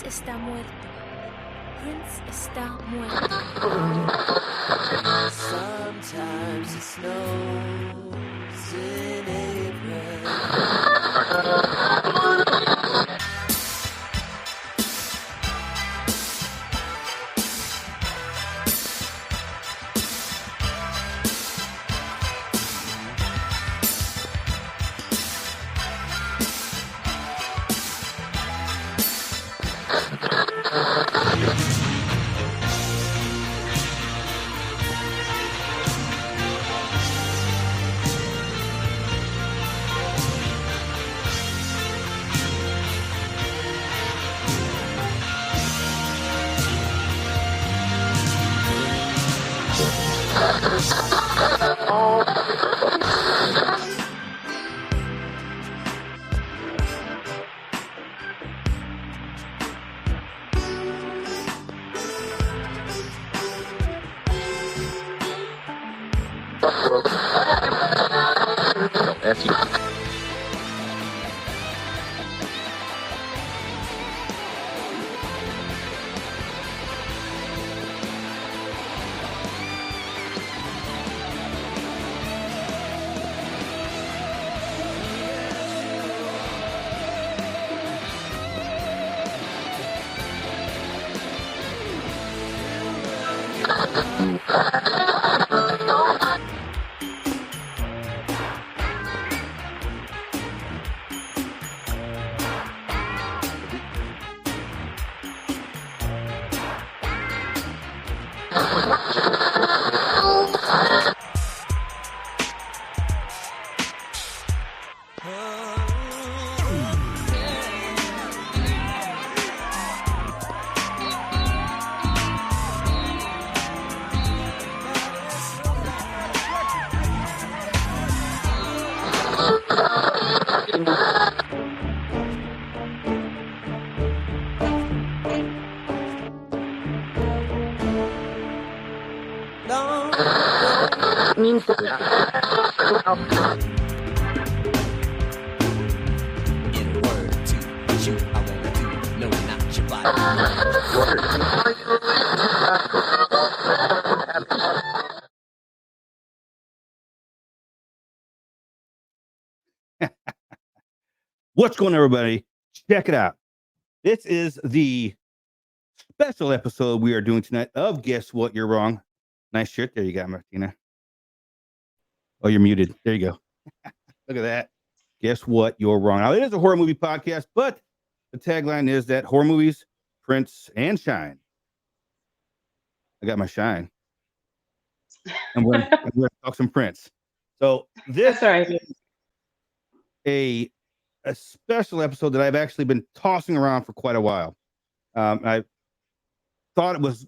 está muerto. Prince está muerto. Sometimes it snows in April. What's going on, everybody? Check it out. This is the special episode we are doing tonight of Guess What, You're Wrong. Nice shirt there you got, Martina. Oh, you're muted. There you go. Look at that. Guess What, You're Wrong. Now, it is a horror movie podcast, but the tagline is that horror movies, Prince, and shine. I got my shine. And we're going to talk some Prince. So this is a special episode that I've actually been tossing around for quite a while. I thought it was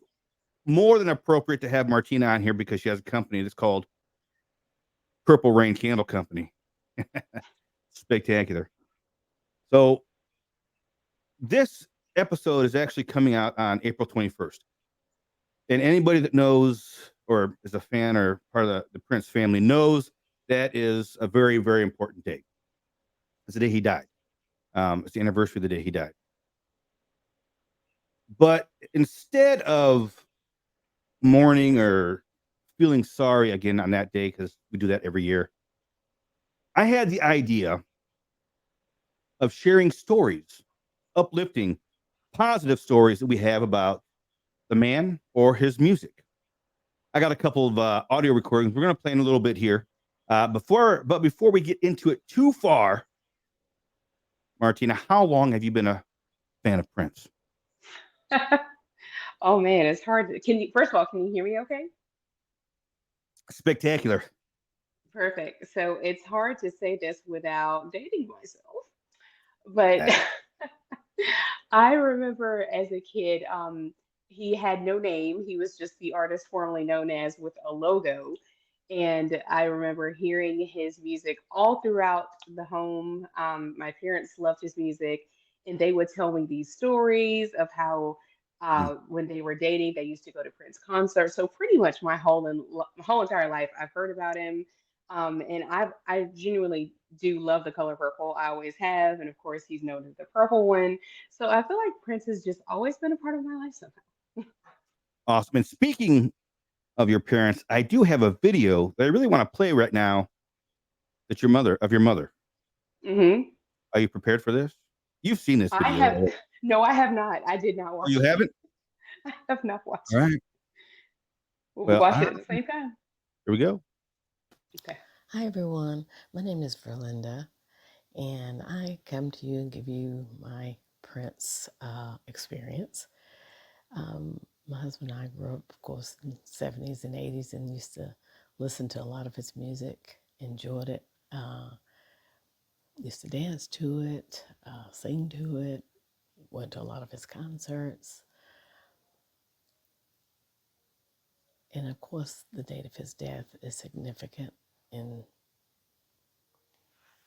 more than appropriate to have Martina on here because she has a company that's called Purple Rain Candle Company. Spectacular. So this episode is actually coming out on April 21st. And anybody that knows or is a fan or part of the Prince family knows that is a very, very important date. It's the day he died. It's the anniversary of the day he died. But instead of mourning or feeling sorry again on that day, because we do that every year, I had the idea of sharing stories, uplifting, positive stories that we have about the man or his music. I got a couple of audio recordings. We're going to play in a little bit here. Before we get into it too far, Martina, how long have you been a fan of Prince? Oh man, it's hard. First of all, can you hear me okay? Spectacular. Perfect. So it's hard to say this without dating myself. But I remember as a kid, he had no name. He was just the artist formerly known as with a logo. And I remember hearing his music all throughout the home. My parents loved his music, and they would tell me these stories of how when they were dating, they used to go to Prince concerts. So pretty much my whole entire life, I've heard about him, and I genuinely do love the color purple. I always have, and of course, he's known as the purple one. So I feel like Prince has just always been a part of my life somehow. Awesome. And speaking of your parents, I do have a video that I really want to play right now. That your mother. Hmm. Are you prepared for this? You've seen this I video, have right? no, I have not. I did not Oh, watch you it. haven't? I have not watched All it. right. Will we Well, watch it at the same time? here we go. Okay. Hi everyone, my name is Verinda, and I come to you and give you my Prince experience. My husband and I grew up, of course, in the 70s and 80s and used to listen to a lot of his music, enjoyed it, used to dance to it, sing to it, went to a lot of his concerts. And of course, the date of his death is significant in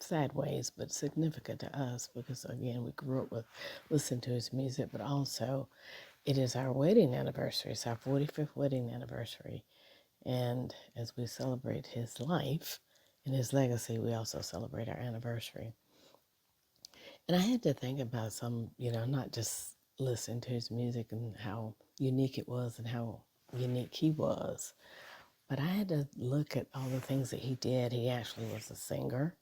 sad ways, but significant to us because, again, we grew up with listening to his music, but also it is our wedding anniversary. It's our 45th wedding anniversary. And as we celebrate his life and his legacy, we also celebrate our anniversary. And I had to think about some, not just listening to his music and how unique it was and how unique he was, but I had to look at all the things that he did. He actually was a singer,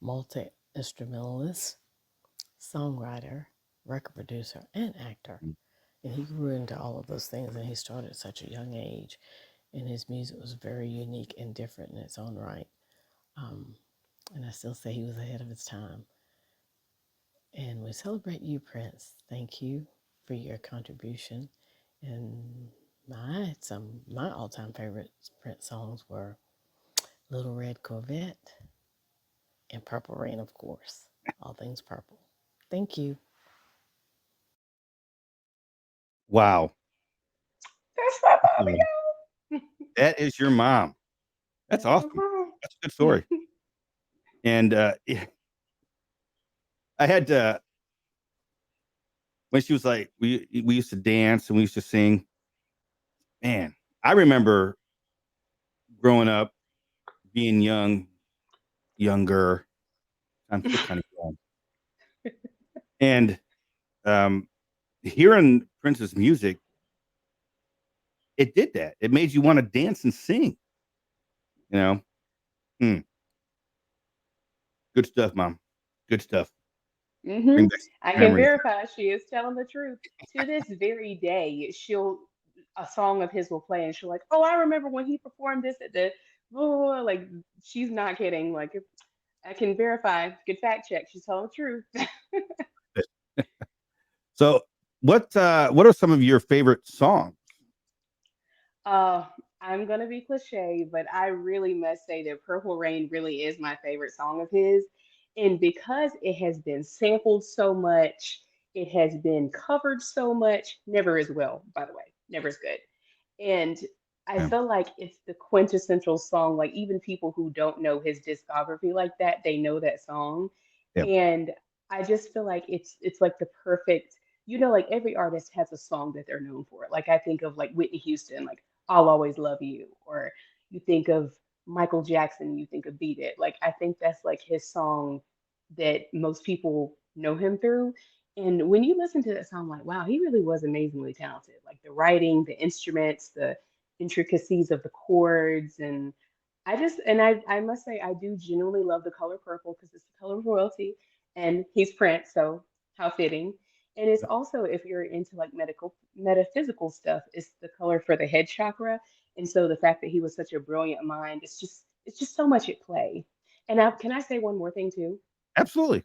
multi-instrumentalist, songwriter, record producer, and actor. And he grew into all of those things, and he started at such a young age. And his music was very unique and different in its own right. And I still say he was ahead of his time. And we celebrate you, Prince. Thank you for your contribution. And my all-time favorite Prince songs were Little Red Corvette and Purple Rain, of course. All things purple. Thank you. Wow. That's my mommy, Mm. y'all. That is your mom. That's That's my awesome. mom. That's a good story. And I had when she was like, we used to dance and we used to sing. Man, I remember growing up, being younger. I'm still kind of young, and um, hearing Prince's music, it did that. It made you want to dance and sing. You know, Hmm. Good stuff, mom. Good stuff. Hmm. Bring back I can memories. verify she is telling the truth. To this very day, a song of his will play, and she'll like, oh, I remember when he performed this at the, oh, like she's not kidding. Like I can verify, good fact check. She's telling the truth. So, what are some of your favorite songs? Uh, I'm gonna be cliche, but I really must say that Purple Rain really is my favorite song of his. And because it has been sampled so much, it has been covered so much, never as well, by the way, never as good. And I Yeah, feel like it's the quintessential song. Like even people who don't know his discography like that, they know that song. yeah, And I just feel like it's like the perfect, like every artist has a song that they're known for. Like I think of like Whitney Houston, like I'll Always Love You, or you think of Michael Jackson, you think of Beat It. Like I think that's like his song that most people know him through. And when you listen to that song, like, wow, he really was amazingly talented. Like the writing, the instruments, the intricacies of the chords. And I must say, I do genuinely love the color purple because it's the color of royalty and he's Prince. So how fitting. And it's also, if you're into like metaphysical stuff, it's the color for the head chakra. And so the fact that he was such a brilliant mind, it's just so much at play. And can I say one more thing too? absolutely.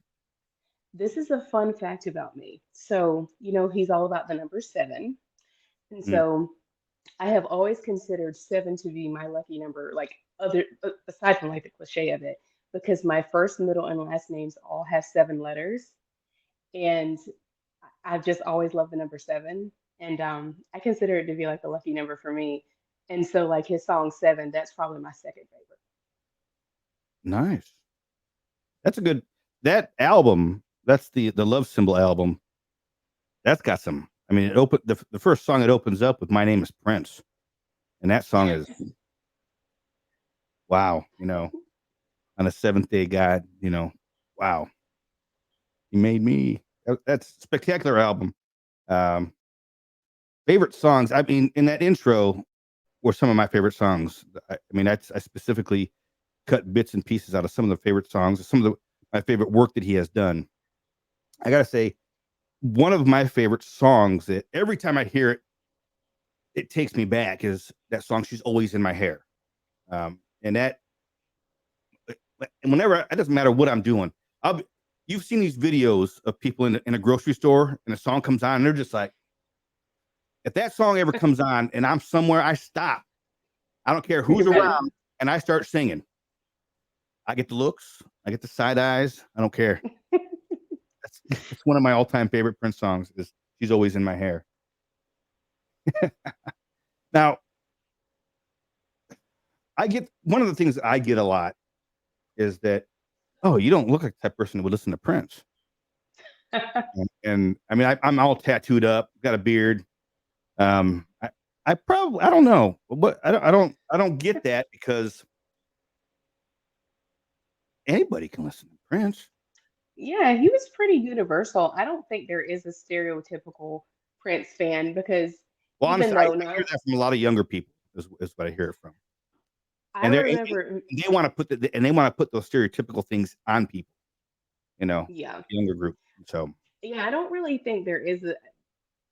This is a fun fact about me. So, he's all about the number seven. And Mm. so I have always considered seven to be my lucky number, like aside from like the cliche of it, because my first, middle, and last names all have seven letters. And I've just always loved the number seven. And I consider it to be like a lucky number for me. And so, like his song Seven, that's probably my second favorite. Nice. That's a good that album. That's the Love Symbol album. That's got some. I mean, the first song it opens up with "My Name Is Prince," and that song is wow. on the seventh day, God, wow, He made me. That's a spectacular album. Um, favorite songs. I mean, in that intro were some of my favorite songs. I mean, I specifically cut bits and pieces out of some of the favorite songs, some of my favorite work that he has done. I gotta say, one of my favorite songs that every time I hear it, it takes me back is that song "She's Always in My Hair," and that whenever it doesn't matter what I'm doing, you've seen these videos of people in a grocery store and a song comes on and they're just like, if that song ever comes on and I'm somewhere, I stop. I don't care who's around, and I start singing. I get the looks, I get the side eyes. I don't care. It's one of my all-time favorite Prince songs. Is "She's Always in My Hair." Now, I get one of the things I get a lot is that, oh, you don't look like the type of person who would listen to Prince. And I mean, I'm all tattooed up, got a beard. I probably, I don't know, but I don't get that because anybody can listen to Prince. Yeah, he was pretty universal. I don't think there is a stereotypical Prince fan because Well, even honestly, I though hear no, that from a lot of younger people. Is what I hear it from, I and remember, they want to put those stereotypical things on people. yeah, Younger group. So yeah, I don't really think there is a,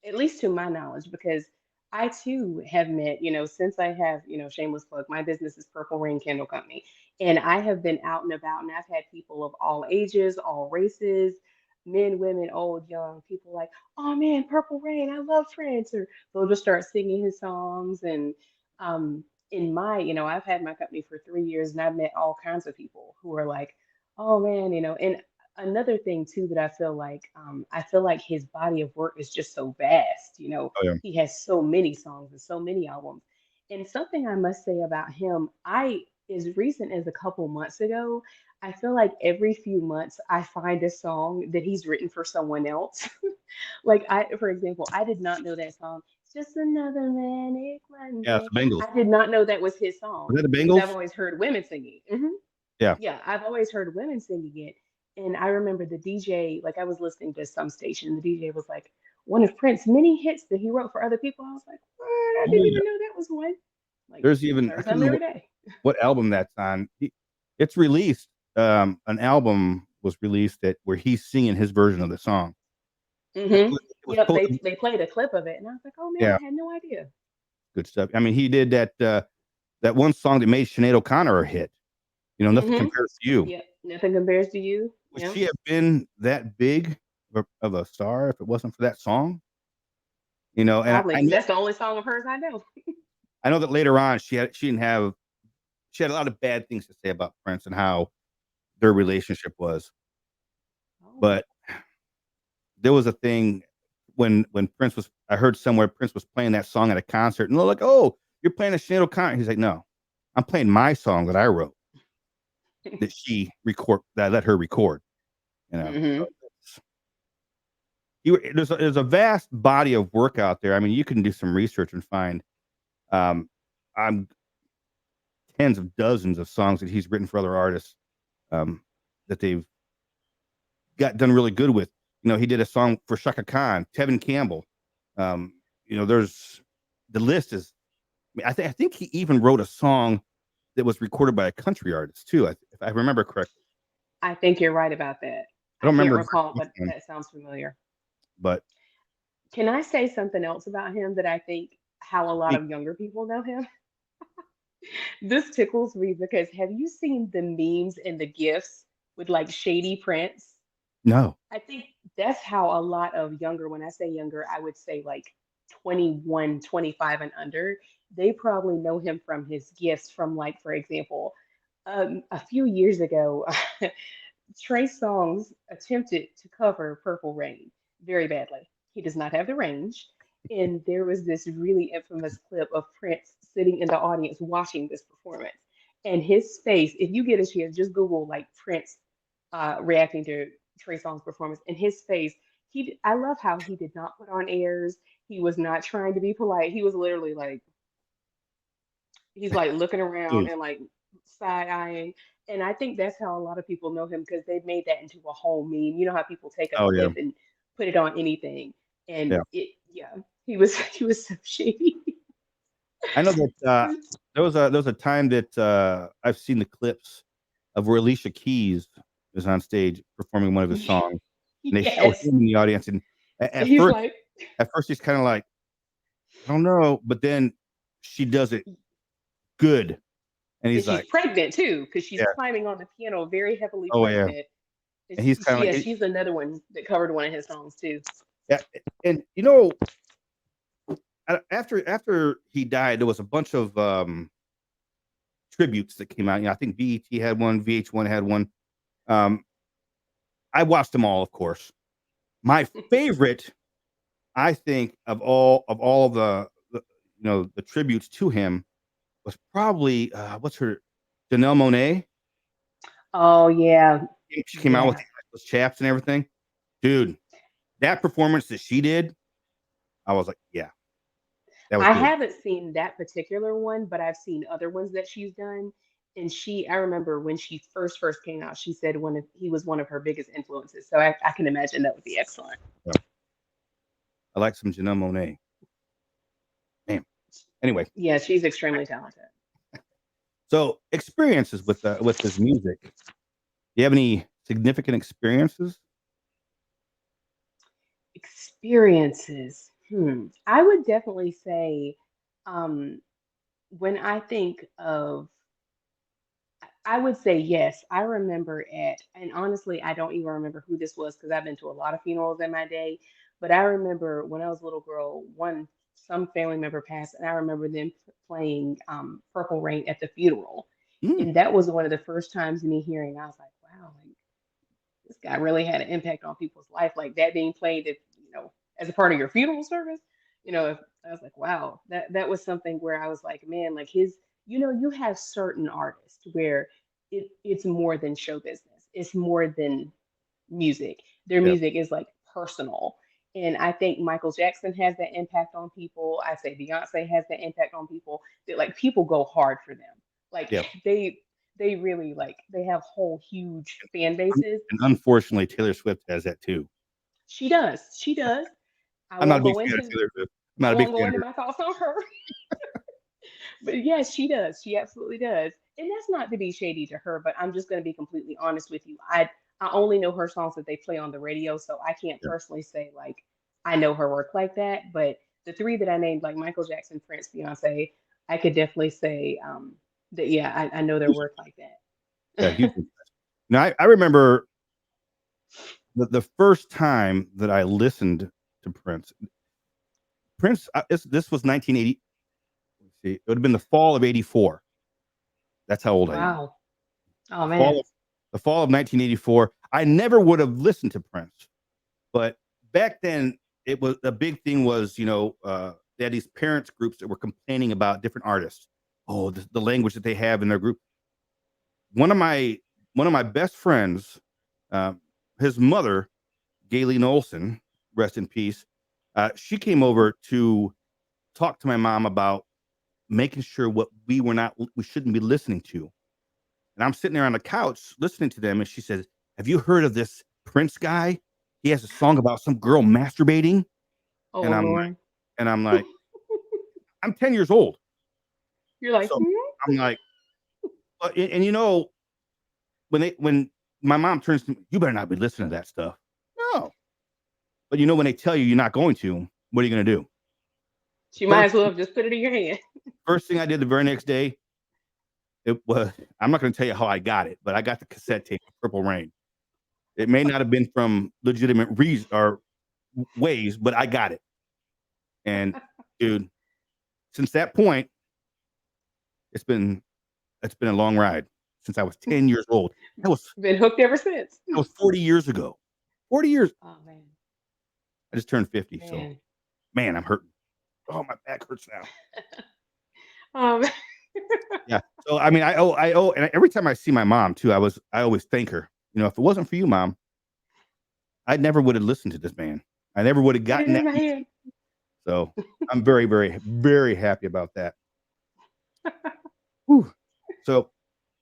at least to my knowledge, because I too have met, since I have, shameless plug, my business is Purple Rain Candle Company. And I have been out and about and I've had people of all ages, all races, men, women, old, young, people like, oh man, Purple Rain, I love Prince. Or they'll just start singing his songs. And in my, I've had my company for 3 years and I've met all kinds of people who are like, oh man, and another thing too that I feel like his body of work is just so vast. oh yeah. He has so many songs and so many albums. And something I must say about him, I as recent as a couple months ago, I feel like every few months I find a song that he's written for someone else. Like for example, I did not know that song. It's just another manic Yeah, it's Monday. the Bengals. I did not know that was his song Was that the because I've Bengals? always heard women singing. Yeah. Yeah, I've always heard women singing it. And I remember the DJ, like I was listening to some station, and the DJ was like, one of Prince's many hits that he wrote for other people. I was like, what? I Oh didn't yeah. even know that was one. Like, There's even I learn can't something remember every day. what album that's on. It's released. An album was released where he's singing his version of the song. Mm-hmm. It was Yep, totally, they played a clip of it, and I was like, oh man, yeah, I had no idea. good stuff. I mean, he did that one song that made Sinead O'Connor a hit. Nothing Mm-hmm. compares to you. Yep, nothing compares to you. Would Yeah, she have been that big of a star if it wasn't for that song? And probably because that's the only song of hers I know. I know that later on she had a lot of bad things to say about Prince and how their relationship was. Oh, But there was a thing when Prince was, I heard somewhere Prince was playing that song at a concert, and they're like, "Oh, you're playing a Sinead O'Connor." He's like, "No, I'm playing my song that I wrote that I let her record." So mm-hmm. there's a vast body of work out there. I mean, you can do some research and find um, I'm tens of dozens of songs that he's written for other artists um, that they've got done really good with. He did a song for Shaka Khan, Tevin Campbell. Um, there's the list is. I think he even wrote a song that was recorded by a country artist too, if I remember correctly. I think you're right about that. I I don't can't remember recall, exactly which but one, that sounds familiar. but Can I say something else about him that I think how a lot of younger people know him? This tickles me because have you seen the memes and the gifs with like Shady Prince? no. I think that's how a lot of younger, when I say younger, I would say like 21, 25 and under, they probably know him from his gifts from like, for example, a few years ago, Trey Songz attempted to cover Purple Rain very badly. He does not have the range. And there was this really infamous clip of Prince sitting in the audience watching this performance. And his face, if you get a chance, just Google like Prince reacting to Trey Songz performance. And his face, I love how he did not put on airs. He was not trying to be polite. He was literally like, he's like looking around Dude, and like side eyeing. And I think that's how a lot of people know him because they've made that into a whole meme. You know how people take a Oh yeah, clip and put it on anything, and yeah. yeah, he was he was so shady. I know that there was a time that I've seen the clips of where Alicia Keys was on stage performing one of his songs, and they show Yes, him in the audience, and at he's first, like, he's kind of like, I don't know, but then she does it good, and and he's she's like, pregnant too because she's yeah, climbing on the piano, very heavily oh yeah, pregnant. And and he's kind of like, yeah, she's another one that covered one of his songs too. yeah, and after he died, there was a bunch of tributes that came out. I think BET had one, VH1 had one. Um, I watched them all, of course. My favorite, I think, of all the tributes to him was probably what's her, Janelle Monáe. Oh yeah, She came out with yeah. those chaps and everything, dude. That performance that she did, I was like, yeah, that was I good. haven't seen that particular one, but I've seen other ones that she's done. And I remember when she first came out, she said he was one of her biggest influences. So I can imagine that would be excellent. Yeah. I like some Janelle Monáe. Man. Anyway, Yeah, she's extremely talented. so experiences with his music. Do you have any significant experiences? Experiences. I would definitely say, um, when I think of, I would say yes. I remember and honestly, I don't even remember who this was because I've been to a lot of funerals in my day. But I remember when I was a little girl, some family member passed, and I remember them playing Purple Rain at the funeral, Mm, and that was one of the first times me hearing. I was like, wow, like this guy really had an impact on people's life, like that being played as a part of your funeral service. I was like, wow, that was something where I was like, man, like you have certain artists where it's more than show business. It's more than music. Their yeah, music is like personal. And I think Michael Jackson has that impact on people. I say Beyonce has that impact on people that like people go hard for them. Like yeah. they really like they have whole huge fan bases. And unfortunately, Taylor Swift has that too. She does. She does. I I'm not a won't big go fan of into Taylor Swift. I'm I not a big won't go fan of into her. my thoughts on her. But yes, she does. She absolutely does. And that's not to be shady to her, but I'm just going to be completely honest with you. I only know her songs that they play on the radio, so I can't Yeah. personally say like I know her work like that. But the three that I named, like Michael Jackson, Prince, Beyonce, I could definitely say that yeah, I know their work like Yeah, that. huge. Now, I remember the first time that I listened to Prince. This was 1980. Let's see, it would have been the fall of '84. That's how old I am. Wow. Oh The fall man. of the fall of 1984. I never would have listened to Prince, but back then it was a big thing. Was they had these parents groups that were complaining about different artists. Oh, the language that they have in their group. One of my best friends, uh, his mother, Gayleen Olson, rest in peace. She came over to talk to my mom about making sure what we shouldn't be listening to. And I'm sitting there on the couch listening to them, and she says, "Have you heard of this Prince guy? He has a song about some girl masturbating." Oh And Lord. I'm like, I'm 10 years old, You're like, so I'm like, and when my mom turns to me, "You better not be listening to that stuff." No, but when they tell you you're not going to, what are you going to do? She might First as well have just put it in your hand. first thing I did the very next day, it was I'm not going to tell you how I got it, but I got the cassette tape of Purple Rain. It may not have been from legitimate reasons or ways, but I got it. And dude, since that point, it's been a long ride since I was 10 years old. That was Been hooked ever since. that was 40 years ago. 40 years. Oh man. I just turned 50, so Man. man, I'm hurting. Oh, my back hurts now. Um, Yeah. So I owe, and every time I see my mom too, I always thank her. If it wasn't for you, Mom, I never would have listened to this man. I never would have put it gotten in that my music. hand. So I'm very, very, very happy about that. Whew. So,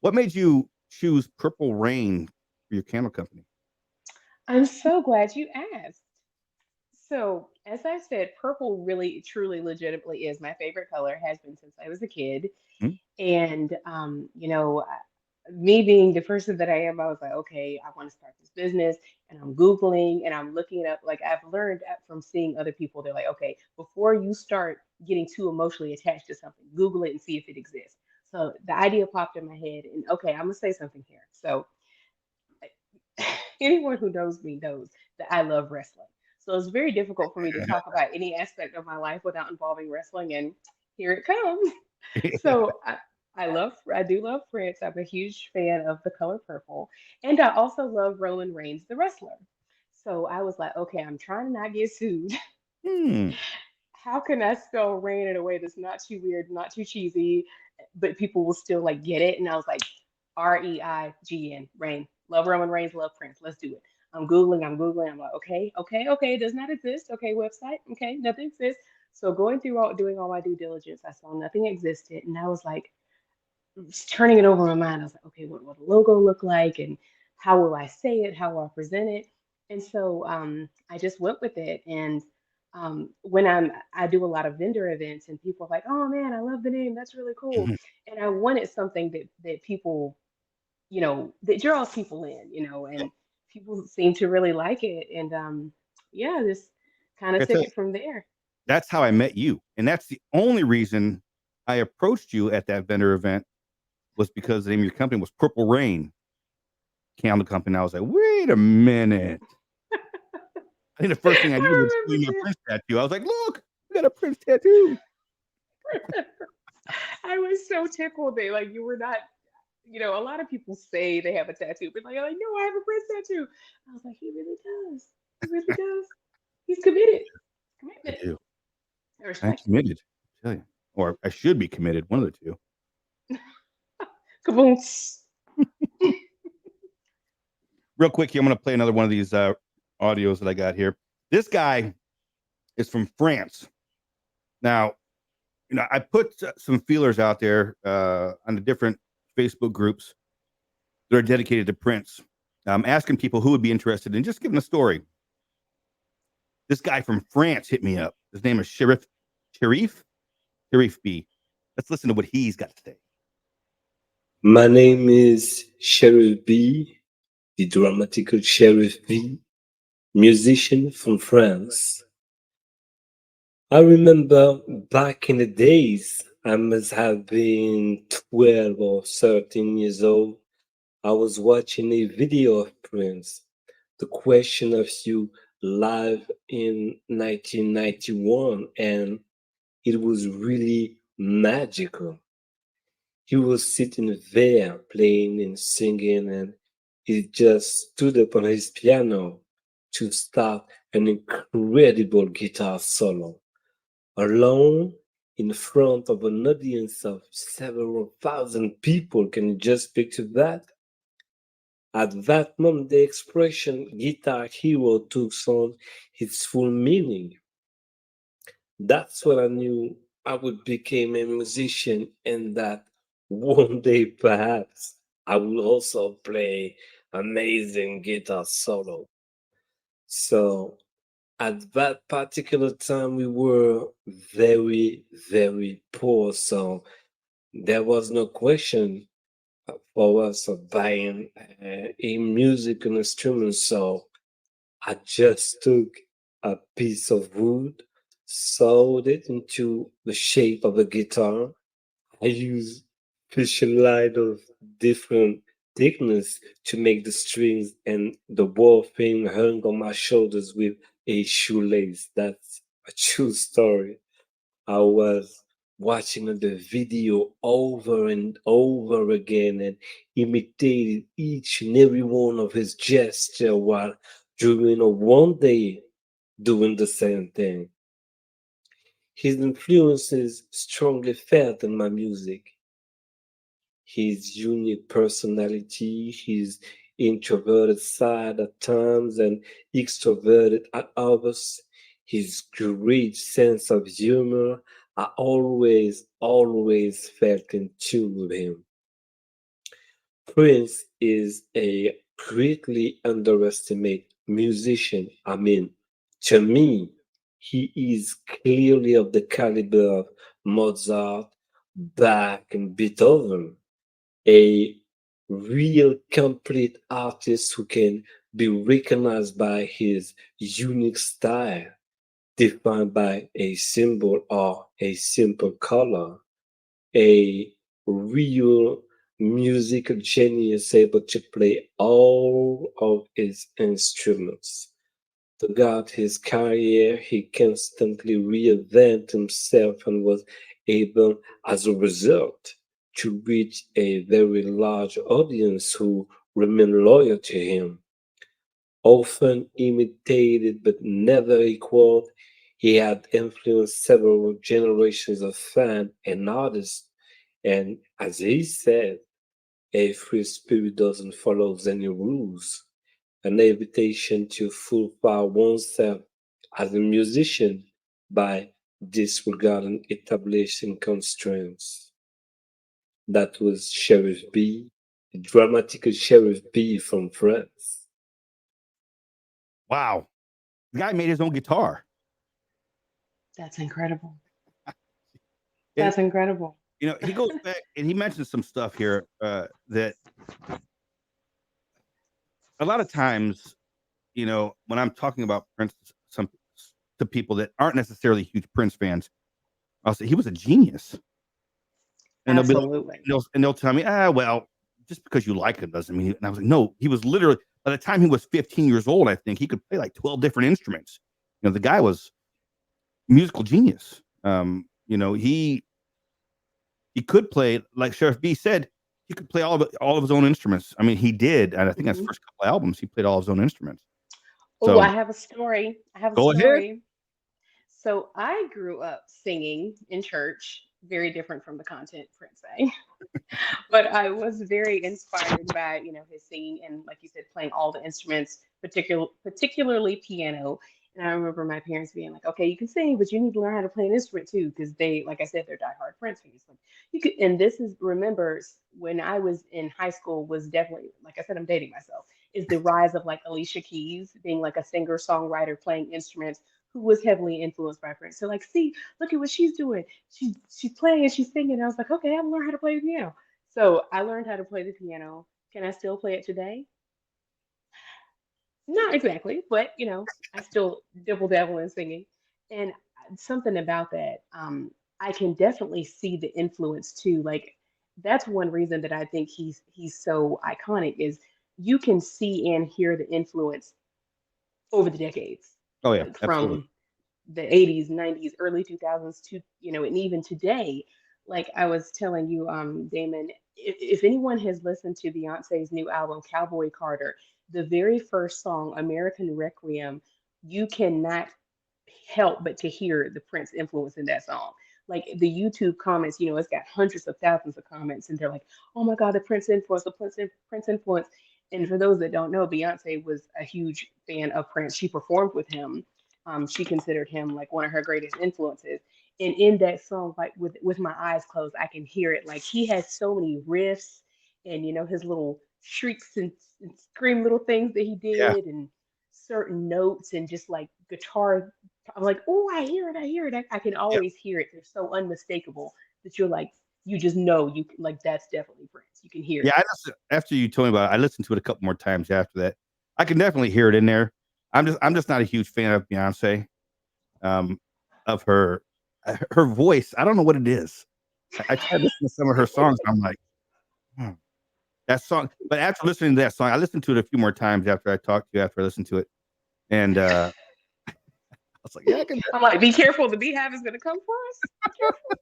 what made you choose Purple Rain for your candle company? I'm so glad you asked. So, as I said, purple really, truly, legitimately is my favorite color, has been since I was a kid. Hmm? And, me being the person that I am, I was like, okay, I want to start this business. And I'm Googling and I'm looking it up. Like, I've learned from seeing other people, they're like, okay, before you start getting too emotionally attached to something, Google it and see if it exists. So the idea popped in my head, and okay, I'm gonna say something here. So anyone who knows me knows that I love wrestling. So it's very difficult for me to talk about any aspect of my life without involving wrestling, and here it comes. So I do love Prince. I'm a huge fan of the color purple, and I also love Roman Reigns, the wrestler. So I was like, okay, I'm trying to not get sued. Hmm. How can I spell rain in a way that's not too weird, not too cheesy, but people will still like get it? And I was like, Reign, Rain. Love Roman Reigns, love Prince. Let's do it. I'm Googling. I'm like, okay, it does not exist. Okay, website. Okay, nothing exists. So going through doing all my due diligence, I saw nothing existed, and I was like, turning it over in my mind. I was like, okay, what will the logo look like, and how will I say it? How will I present it? And so I just went with it. And when I do a lot of vendor events, and people are like, oh man, I love the name. That's really cool. And I wanted something that people, that draws people in, and people seem to really like it. And yeah, just kind of I took tell you, it from there. that's how I met you, and that's the only reason I approached you at that vendor event was because the name of your company was Purple Rain Candle Company. And I was like, wait a minute. I think the first thing I did was I see your remember Prince tattoo. I was like, look, we got a Prince tattoo. too. I was so tickled that like you were not, a lot of people say they have a tattoo, but like, no, I have a Prince tattoo. I was like, he really does. He really does. He's committed. I Commitment. do. I I'm respect it. committed. I tell you, or I should be committed. One of the two. Kaboom. Real quick here, I'm going to play another one of these audios that I got here. This guy is from France. Now, I put some feelers out there on the different Facebook groups that are dedicated to Prince. I'm asking people who would be interested in just giving a story. This guy from France hit me up. His name is Sharif B. Let's listen to what he's got to say. My name is Sharif B, the dramatical Sharif B, musician from France. I remember back in the days, I must have been 12 or 13 years old. I was watching a video of Prince, The Question of You, live in 1991, and it was really magical. He was sitting there playing and singing, and he just stood up on his piano to start an incredible guitar solo. Alone in front of an audience of several thousand people. Can you just picture that? At that moment, the expression guitar hero took on its full meaning. That's when I knew I would become a musician and that one day perhaps I will also play amazing guitar solo. So at that particular time we were very, very poor. So there was no question for us of buying a musical instrument. So I just took a piece of wood, sewed it into the shape of a guitar. I used special line of different thickness to make the strings, and the whole thing hung on my shoulders with a shoelace. That's a true story. I was watching the video over and over again and imitated each and every one of his gesture while during a one day doing the same thing. His influences strongly felt in my music. His unique personality, his introverted side at times and extroverted at others, his great sense of humor, I always felt in tune with him. Prince is a greatly underestimated musician. I mean, to me, he is clearly of the caliber of Mozart, Bach, and Beethoven, a real complete artist who can be recognized by his unique style, defined by a symbol or a simple color, a real musical genius able to play all of his instruments. Throughout his career, he constantly reinvented himself and was able, as a result, to reach a very large audience who remained loyal to him. Often imitated but never equaled, he had influenced several generations of fans and artists. And as he said, a free spirit doesn't follow any rules. An invitation to fulfill oneself as a musician by disregarding establishing constraints. That was Sharif B, the dramatical Sharif B from France. Wow. The guy made his own guitar. That's incredible. And, That's incredible. he goes back and he mentions some stuff here that a lot of times, when I'm talking about Prince to people that aren't necessarily huge Prince fans, I'll say he was a genius. And they'll be like, Absolutely. they'll tell me, well, just because you like him doesn't mean. And I was like, no, he was literally, by the time he was 15 years old, I think he could play like 12 different instruments. The guy was musical genius. He could play, like Sheriff B said, he could play all of his own instruments. I mean, he did, and I think his Mhm. first couple albums, he played all his own instruments. Oh, I So have a story. I have a go ahead. story. So I grew up singing in church, very different from the content Prince sang. But I was very inspired by, his singing and, like you said, playing all the instruments, particularly piano. And I remember my parents being like, "Okay, you can sing, but you need to learn how to play an instrument too," because they, like I said, they're diehard Prince fans. Like you could, and this is remembers when I was in high school was definitely, like I said, I'm dating myself. Is the rise of like Alicia Keys being like a singer songwriter playing instruments who was heavily influenced by Prince. So like, see, look at what she's doing. She's playing and she's singing. And I was like, okay, I'll learn how to play the piano. So I learned how to play the piano. Can I still play it today? Not exactly, but I still dibble dabble in singing. And something about that, I can definitely see the influence too. Like that's one reason that I think he's so iconic is you can see and hear the influence over the decades, Oh yeah, like absolutely. from the 80s, 90s, early 2000s to, and even today. Like I was telling you, Damon, if anyone has listened to Beyonce's new album, Cowboy Carter, the very first song, American Requiem, you cannot help but to hear the Prince influence in that song. Like the YouTube comments, it's got hundreds of thousands of comments, and they're like, "Oh my God, the Prince influence, the Prince influence." And for those that don't know, Beyonce was a huge fan of Prince. She performed with him. She considered him like one of her greatest influences. And in that song, like with my eyes closed, I can hear it. Like he has so many riffs, and his little shrieks and scream little things that he Yeah, did, and certain notes, and just like guitar. I'm like, oh, I hear it, I hear it. I can yeah, always hear it. They're so unmistakable that you're like, you just know you like that's definitely Prince. You can hear yeah. it. After you told me about it, I listened to it a couple more times after that. I can definitely hear it in there. I'm just not a huge fan of Beyonce. Um, of her voice. I don't know what it is. I tried listening to some of her songs. I'm like, hmm, that song. But after listening to that song, I listened to it a few more times after I talked to you. After I listened to it, and I was like, yeah, I can. I'm like, be careful, the beehive is gonna come for us. Be careful,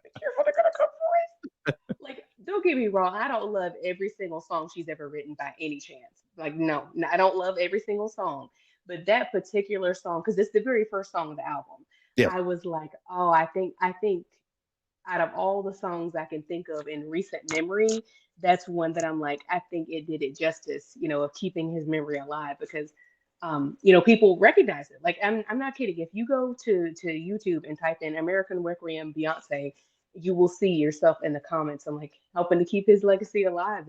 be careful, they're gonna come for us. Like, don't get me wrong, I don't love every single song she's ever written by any chance. Like, no, I don't love every single song. But that particular song, because it's the very first song of the album, Yeah, I was like, oh, I think out of all the songs I can think of in recent memory, that's one that I'm like, I think it did it justice, of keeping his memory alive because people recognize it. Like I'm not kidding. If you go to YouTube and type in American Requiem Beyonce, you will see yourself in the comments. I'm like helping to keep his legacy alive.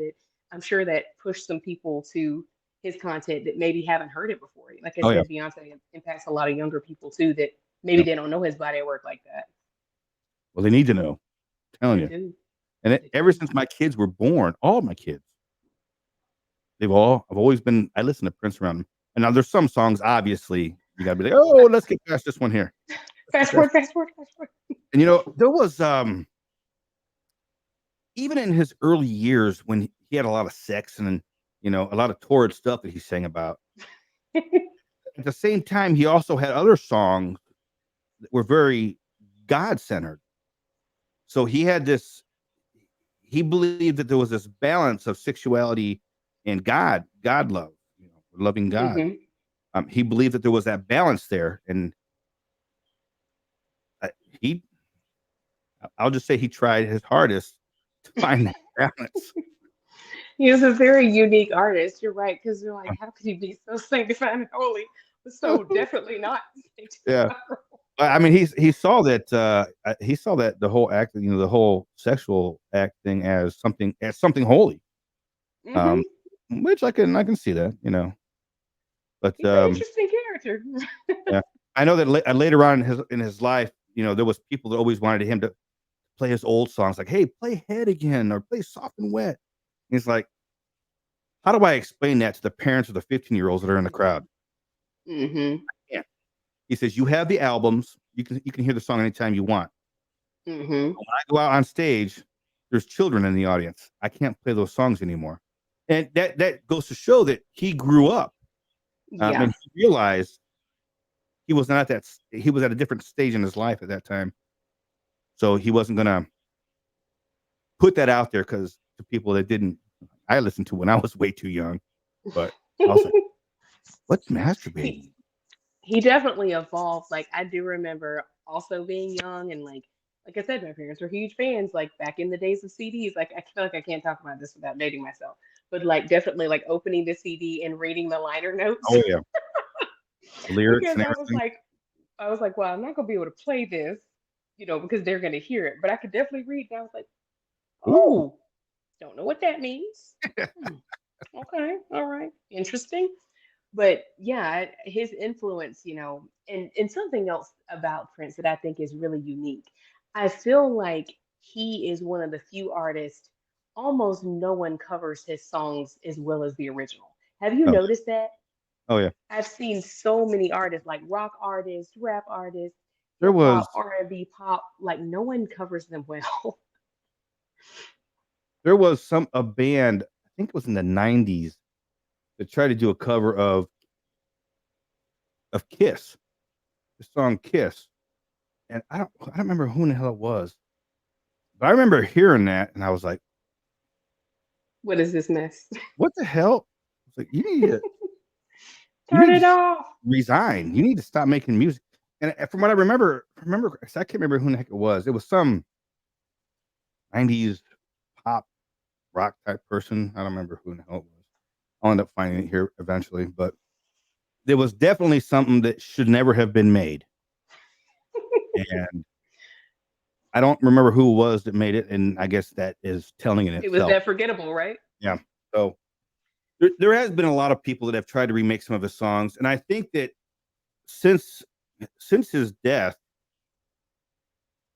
I'm sure that pushed some people to his content that maybe haven't heard it before. Like I Oh yeah, said, Beyonce impacts a lot of younger people too that maybe yeah. they don't know his body of work like that. Well, they need to know. I'm telling They you. do. And They ever do. since my kids were born, all my kids, I've always been. I listen to Prince around them. And now there's some songs, obviously, you got to be like, oh, let's get past this one here. Let's get Fast past. forward, fast forward, fast forward. And there was even in his early years when he had a lot of sex and a lot of torrid stuff that he sang about. At the same time, he also had other songs that were very God centered. So he had this. He believed that there was this balance of sexuality and God love, loving God. Hmm. He believed that there was that balance there, and he, I'll just say, he tried his hardest to find that balance. He was a very unique artist. You're right, because you're like, how could he be so sanctified and holy, but so definitely not Yeah, sanctified? I mean, he saw that the whole act, the whole sexual act thing as something holy, Hmm. um, which I can see that. But He's an interesting character. yeah, I know that later on in his life, there was people that always wanted him to play his old songs, like, "Hey, play Head again or play Soft and Wet." He's like, "How do I explain that to the parents of the 15-year-olds that are in the crowd?" Hmm. Yeah, he says, "You have the albums. You can hear the song anytime you want. Hmm. When I go out on stage, there's children in the audience. I can't play those songs anymore." And that goes to show that he grew up, Yeah. and he realized he was not at that. He was at a different stage in his life at that time, so he wasn't gonna put that out there because to people that didn't. I listened to when I was way too young, but I was like, "What's he masturbating?" he definitely evolved. Like I do remember also being young and like I said, my parents were huge fans. Like back in the days of CDs. Like I feel like I can't talk about this without dating myself. But like definitely like opening the CD and reading the liner notes Oh yeah, the lyrics because and I was everything. like well, I'm not gonna be able to play this, because they're gonna hear it. But I could definitely read. And I was like, Ooh, oh, don't know what that means. Hmm, okay, all right, interesting. But yeah, his influence, and something else about Prince that I think is really unique. I feel like he is one of the few artists, almost no one covers his songs as well as the original. Have you oh, noticed that? oh yeah. I've seen so many artists, like rock artists, rap artists, There hip was hop, R&B, pop, like no one covers them well. there was a band, I think it was in the 90s, that tried to do a cover of Kiss, the song Kiss. And I don't remember who in the hell it was, but I remember hearing that and I was like, What is this mess? "What the hell?" It's like, you Turn need it to off. resign. You need to stop making music." And from what I remember, I can't remember who the heck it was. It was some 90s pop rock type person. I don't remember who the hell it was. I'll end up finding it here eventually, but there was definitely something that should never have been made. And I don't remember who it was that made it, and I guess that is telling in It was itself. that forgettable, right? Yeah. So there has been a lot of people that have tried to remake some of his songs, and I think that since his death,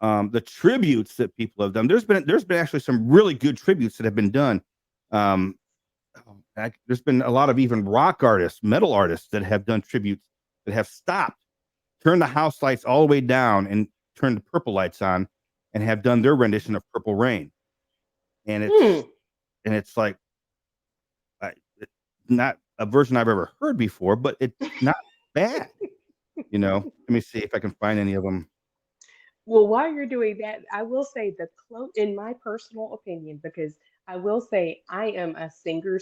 the tributes that people have done, there's been actually some really good tributes that have been done. Um, there's been a lot of even rock artists, metal artists that have done tributes that have stopped, turned the house lights all the way down, and turned the purple lights on, and have done their rendition of Purple Rain. And Hmm. it's like it's not a version I've ever heard before, but it's not bad. Let me see if I can find any of them. Well, while you're doing that, I will say in my personal opinion, because I will say I am a singer.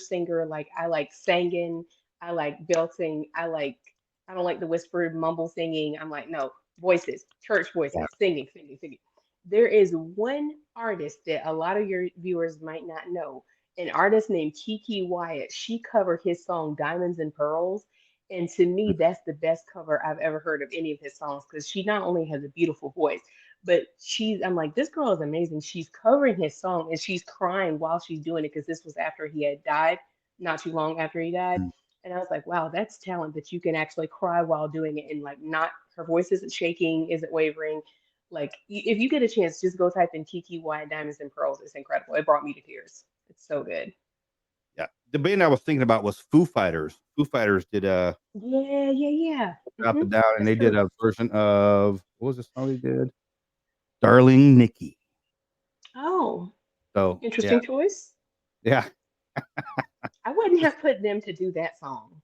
Like I like singing, I like belting, I don't like the whispered mumble singing. I'm like, no, voices, church Yeah. voices, singing, singing, singing. There is one artist that a lot of your viewers might not know, an artist named Kiki Wyatt. She covered his song Diamonds and Pearls. And to me, that's the best cover I've ever heard of any of his songs because she not only has a beautiful voice, But I'm like, this girl is amazing. She's covering his song and she's crying while she's doing it because this was after he had died, not too long after he died. Mm. And I was like, wow, that's talent that you can actually cry while doing it and like not, her voice isn't shaking, isn't wavering. Like, if you get a chance, just go type in Kiki White Diamonds and Pearls. It's incredible. It brought me to tears. It's so good. Yeah. The band I was thinking about was Foo Fighters. Foo Fighters did Yeah. Up and Down, and That's they did true. a version of what was the song they did? Darling Nikki. Oh, So interesting choice. yeah. I wouldn't have put them to do that song.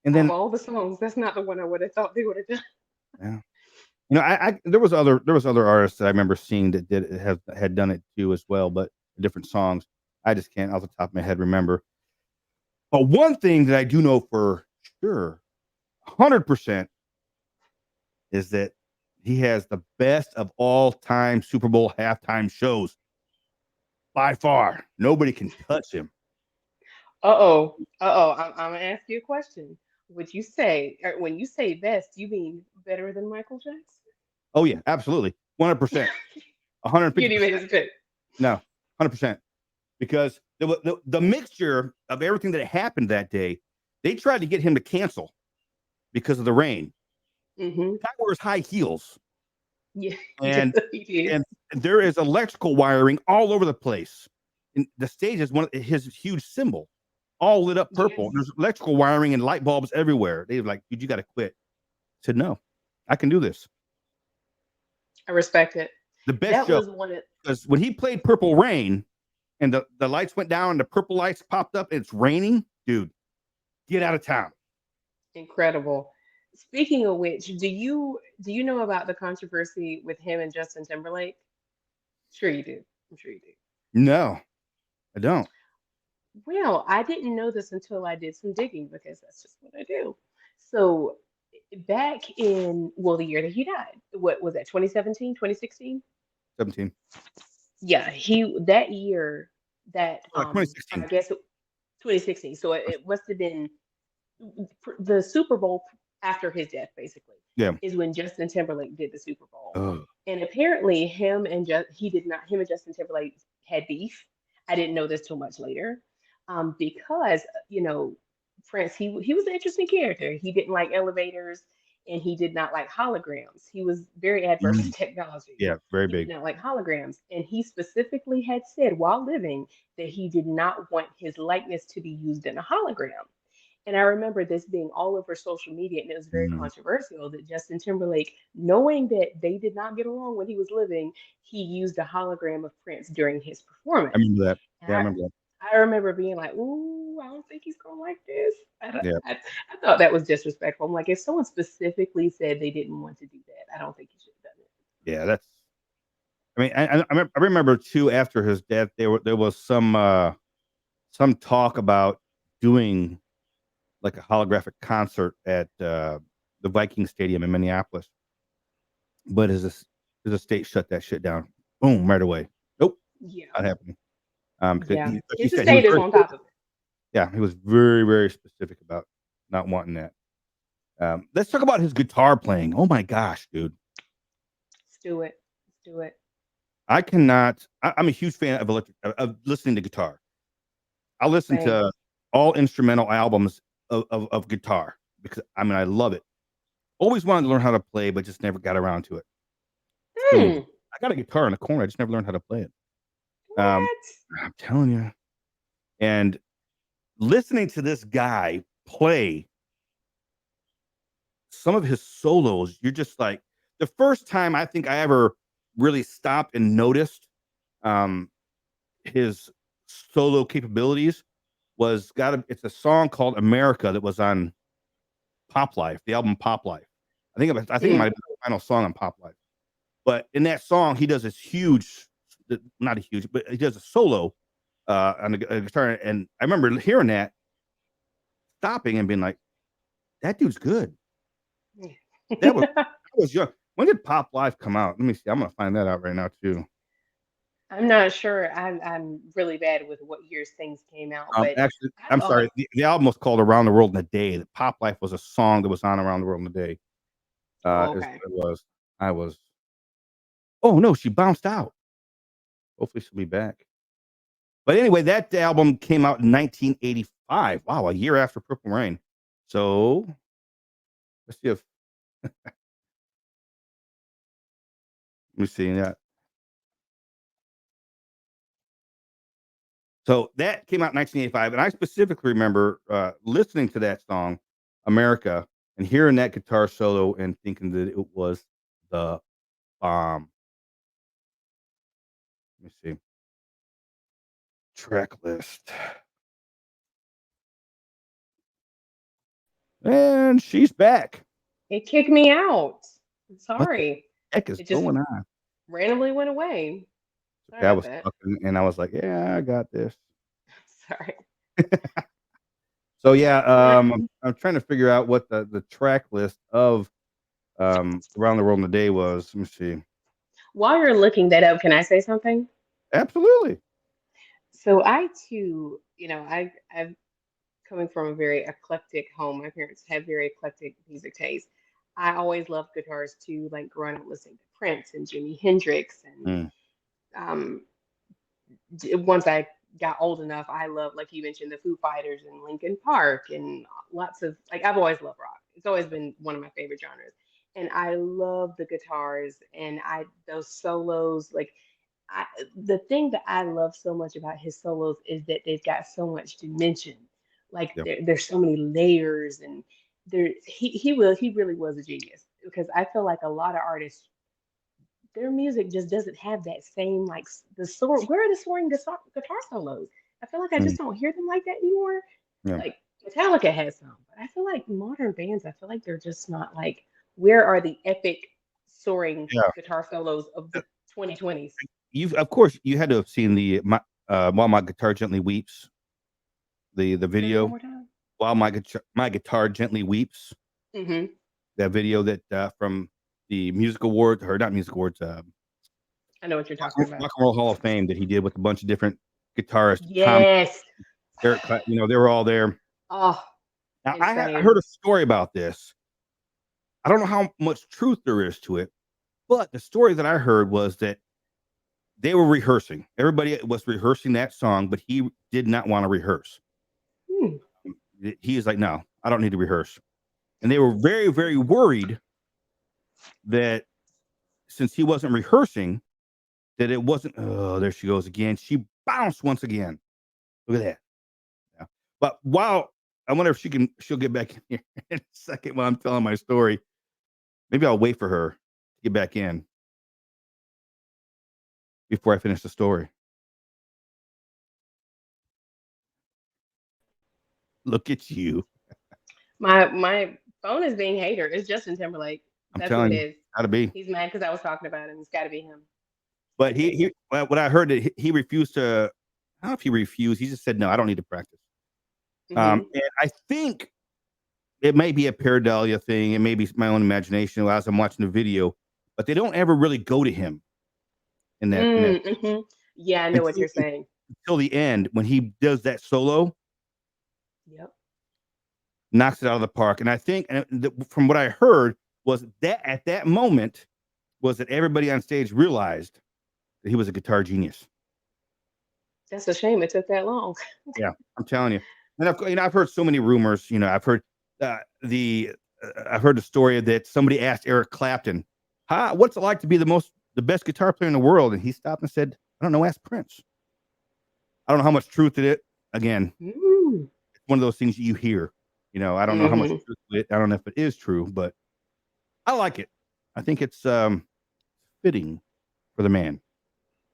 And Of then all the songs, that's not the one I would have thought they would have done. yeah. I there was other artists that I remember seeing that had done it too as well, but different songs. I just can't off the top of my head remember. But one thing that I do know for sure, 100%, is that he has the best of all time Super Bowl halftime shows by far. Nobody can touch him. I'm gonna ask you a question. Would you say, or when you say best, you mean better than Michael Jackson? Oh yeah, absolutely, 100%, You didn't 150%. even hesitate. No, 100%. Because the mixture of everything that happened that day, they tried to get him to cancel because of the rain. Mm-hmm. Guy wears high heels, Yeah, and he did. and there is electrical wiring all over the place. And the stage is his huge symbol, all lit up purple. Yes, There's electrical wiring and light bulbs everywhere. They were like, dude, you got to quit. I said, no, I can do this. I respect it. The best That show, was one of because when he played Purple Rain and the lights went down and the purple lights popped up and it's raining, dude, get out of town. incredible. Speaking of which, do you know about the controversy with him and Justin Timberlake? Sure you do. I'm sure you do. No, I don't. Well, I didn't know this until I did some digging because that's just what I do. So back in, well, the year that he died, what was that, 2017, 2016? 17. Yeah, that year that I 2016. guess 2016. So it must have been the Super Bowl after his death, basically, Yeah. is when Justin Timberlake did the Super Bowl. Oh, And apparently him and Justin Timberlake had beef. I didn't know this till much later. Because Prince, he was an interesting character. He didn't like elevators and he did not like holograms. He was very adverse to technology. yeah, very He did big. not like holograms. And he specifically had said while living that he did not want his likeness to be used in a hologram. And I remember this being all over social media, and it was very Mm. controversial that Justin Timberlake, knowing that they did not get along when he was living, he used a hologram of Prince during his I performance. remember that. And Yeah, I remember that. I remember being like, "Ooh, I don't think he's gonna like this." I, don't- Yeah, I thought that was disrespectful. I'm like, if someone specifically said they didn't want to do that, I don't think you should have done it. yeah. That's. I mean, I remember too. After his death, there was some talk about doing like a holographic concert at the Viking Stadium in Minneapolis, but his estate shut that shit down. Boom, right away. Nope, Yeah, not happening. Because yeah. like you His said, he was estate is very on top of it. yeah, he was very very specific about not wanting that. Let's talk about his guitar playing. Oh my gosh, dude. Let's do it. Let's do it. I cannot. I'm a huge fan of listening to guitar. I listen Same. to all instrumental albums of guitar because I love it. Always wanted to learn how to play, but just never got around to it. Still need Hmm. to. I got a guitar in the corner. I just never learned how to play it. What? I'm telling you. And listening to this guy play some of his solos, you're just like the first time I think I ever really stopped and noticed um, his solo capabilities it's a song called America that was on Pop Life, the album Pop Life. I think it might have been the final song on Pop Life. But in that song, he does this huge, not a huge, but he does a solo on the guitar. And I remember hearing that, stopping and being like, that dude's good. That was young. When did Pop Life come out? Let me see. I'm going to find that out right now, too. I'm not sure. I'm really bad with what years things came out, but Actually, I I'm thought, sorry. The album was called Around the World in a Day. The Pop Life was a song that was on Around the World in a Day. oh, Is okay. what it was. Oh no, she bounced out. Hopefully she'll be back. But anyway, that album came out in 1985. Wow, a year after Purple Rain. So let's see if let me see that. So that came out in 1985, and I specifically remember listening to that song, America, and hearing that guitar solo and thinking that it was the bomb. Let me see. Track list. And she's back. It kicked me out. I'm What the sorry. heck is It just going on? randomly went away. Sorry Okay, I about was that. stuck and I was like, yeah, I got this. Sorry. So yeah, Well, I'm trying to figure out what the track list of Around the World in a Day was. Let me see. while you're looking that up, can I say something? Absolutely. So I too, I've coming from a very eclectic home. My parents have very eclectic music taste. I always loved guitars too, like growing up listening to Prince and Jimi Hendrix, and Mm, um, once I got old enough, I love, like you mentioned, the Foo Fighters and Linkin Park, and lots of like I've always loved rock. It's always been one of my favorite genres, and I love the guitars and I those solos. Like I, the thing that I love so much about his solos is that they've got so much dimension. Like yeah. there's so many layers, and he really was a genius because I feel like a lot of artists their music just doesn't have that same like the soar. Where are the soaring guitar solos? I feel like I Mm, just don't hear them like that anymore. yeah. Like Metallica has some, but I feel like modern bands, I feel like they're just not like. Where are the epic soaring Yeah. guitar solos of Uh, the 2020s? You've of course you had to have seen the While My Guitar Gently Weeps, the Say that one video. more time. While My Guitar Gently Weeps, Mm-hmm. that video that from the music awards, or not music awards, I know what you're talking about. Rock and Roll Hall of Fame that he did with a bunch of different guitarists. Tom, Yes. Eric, they were all there. Oh, Now I insane. heard a story about this. I don't know how much truth there is to it, but the story that I heard was that they were rehearsing. Everybody was rehearsing that song, but he did not want to rehearse. Hmm. He is like, no, I don't need to rehearse. And they were very, very worried that since he wasn't rehearsing, that it wasn't. Oh, there she goes again. She bounced once again. Look at that. Yeah. But while I wonder if she'll get back in here in a second while I'm telling my story. Maybe I'll wait for her to get back in before I finish the story. Look at you. My phone is being hater. It's Justin Timberlake. I'm That's who it telling you, is. gotta be. He's mad because I was talking about him. It's got to be him. But what I heard that he refused to. I don't know if he refused. He just said, no, I don't need to practice. Hmm. And I think it may be a pareidolia thing. It may be my own imagination as I'm watching the video, but they don't ever really go to him in that Mm-hmm. Yeah, I know what until, you're saying. until the end when he does that solo, Yep. knocks it out of the park. And I think, from what I heard, was that at that moment was that everybody on stage realized that he was a guitar genius. That's a shame it took that long. Yeah, I'm telling you. And I've heard so many rumors. I've heard I've heard the story that somebody asked Eric Clapton, what's it like to be the best guitar player in the world? And he stopped and said, I don't know, ask Prince. I don't know how much truth it is. Again, Mm. it's one of those things you hear. I don't know how much Hmm. truth it. I don't know if it is true, but I like it. I think it's fitting for the man.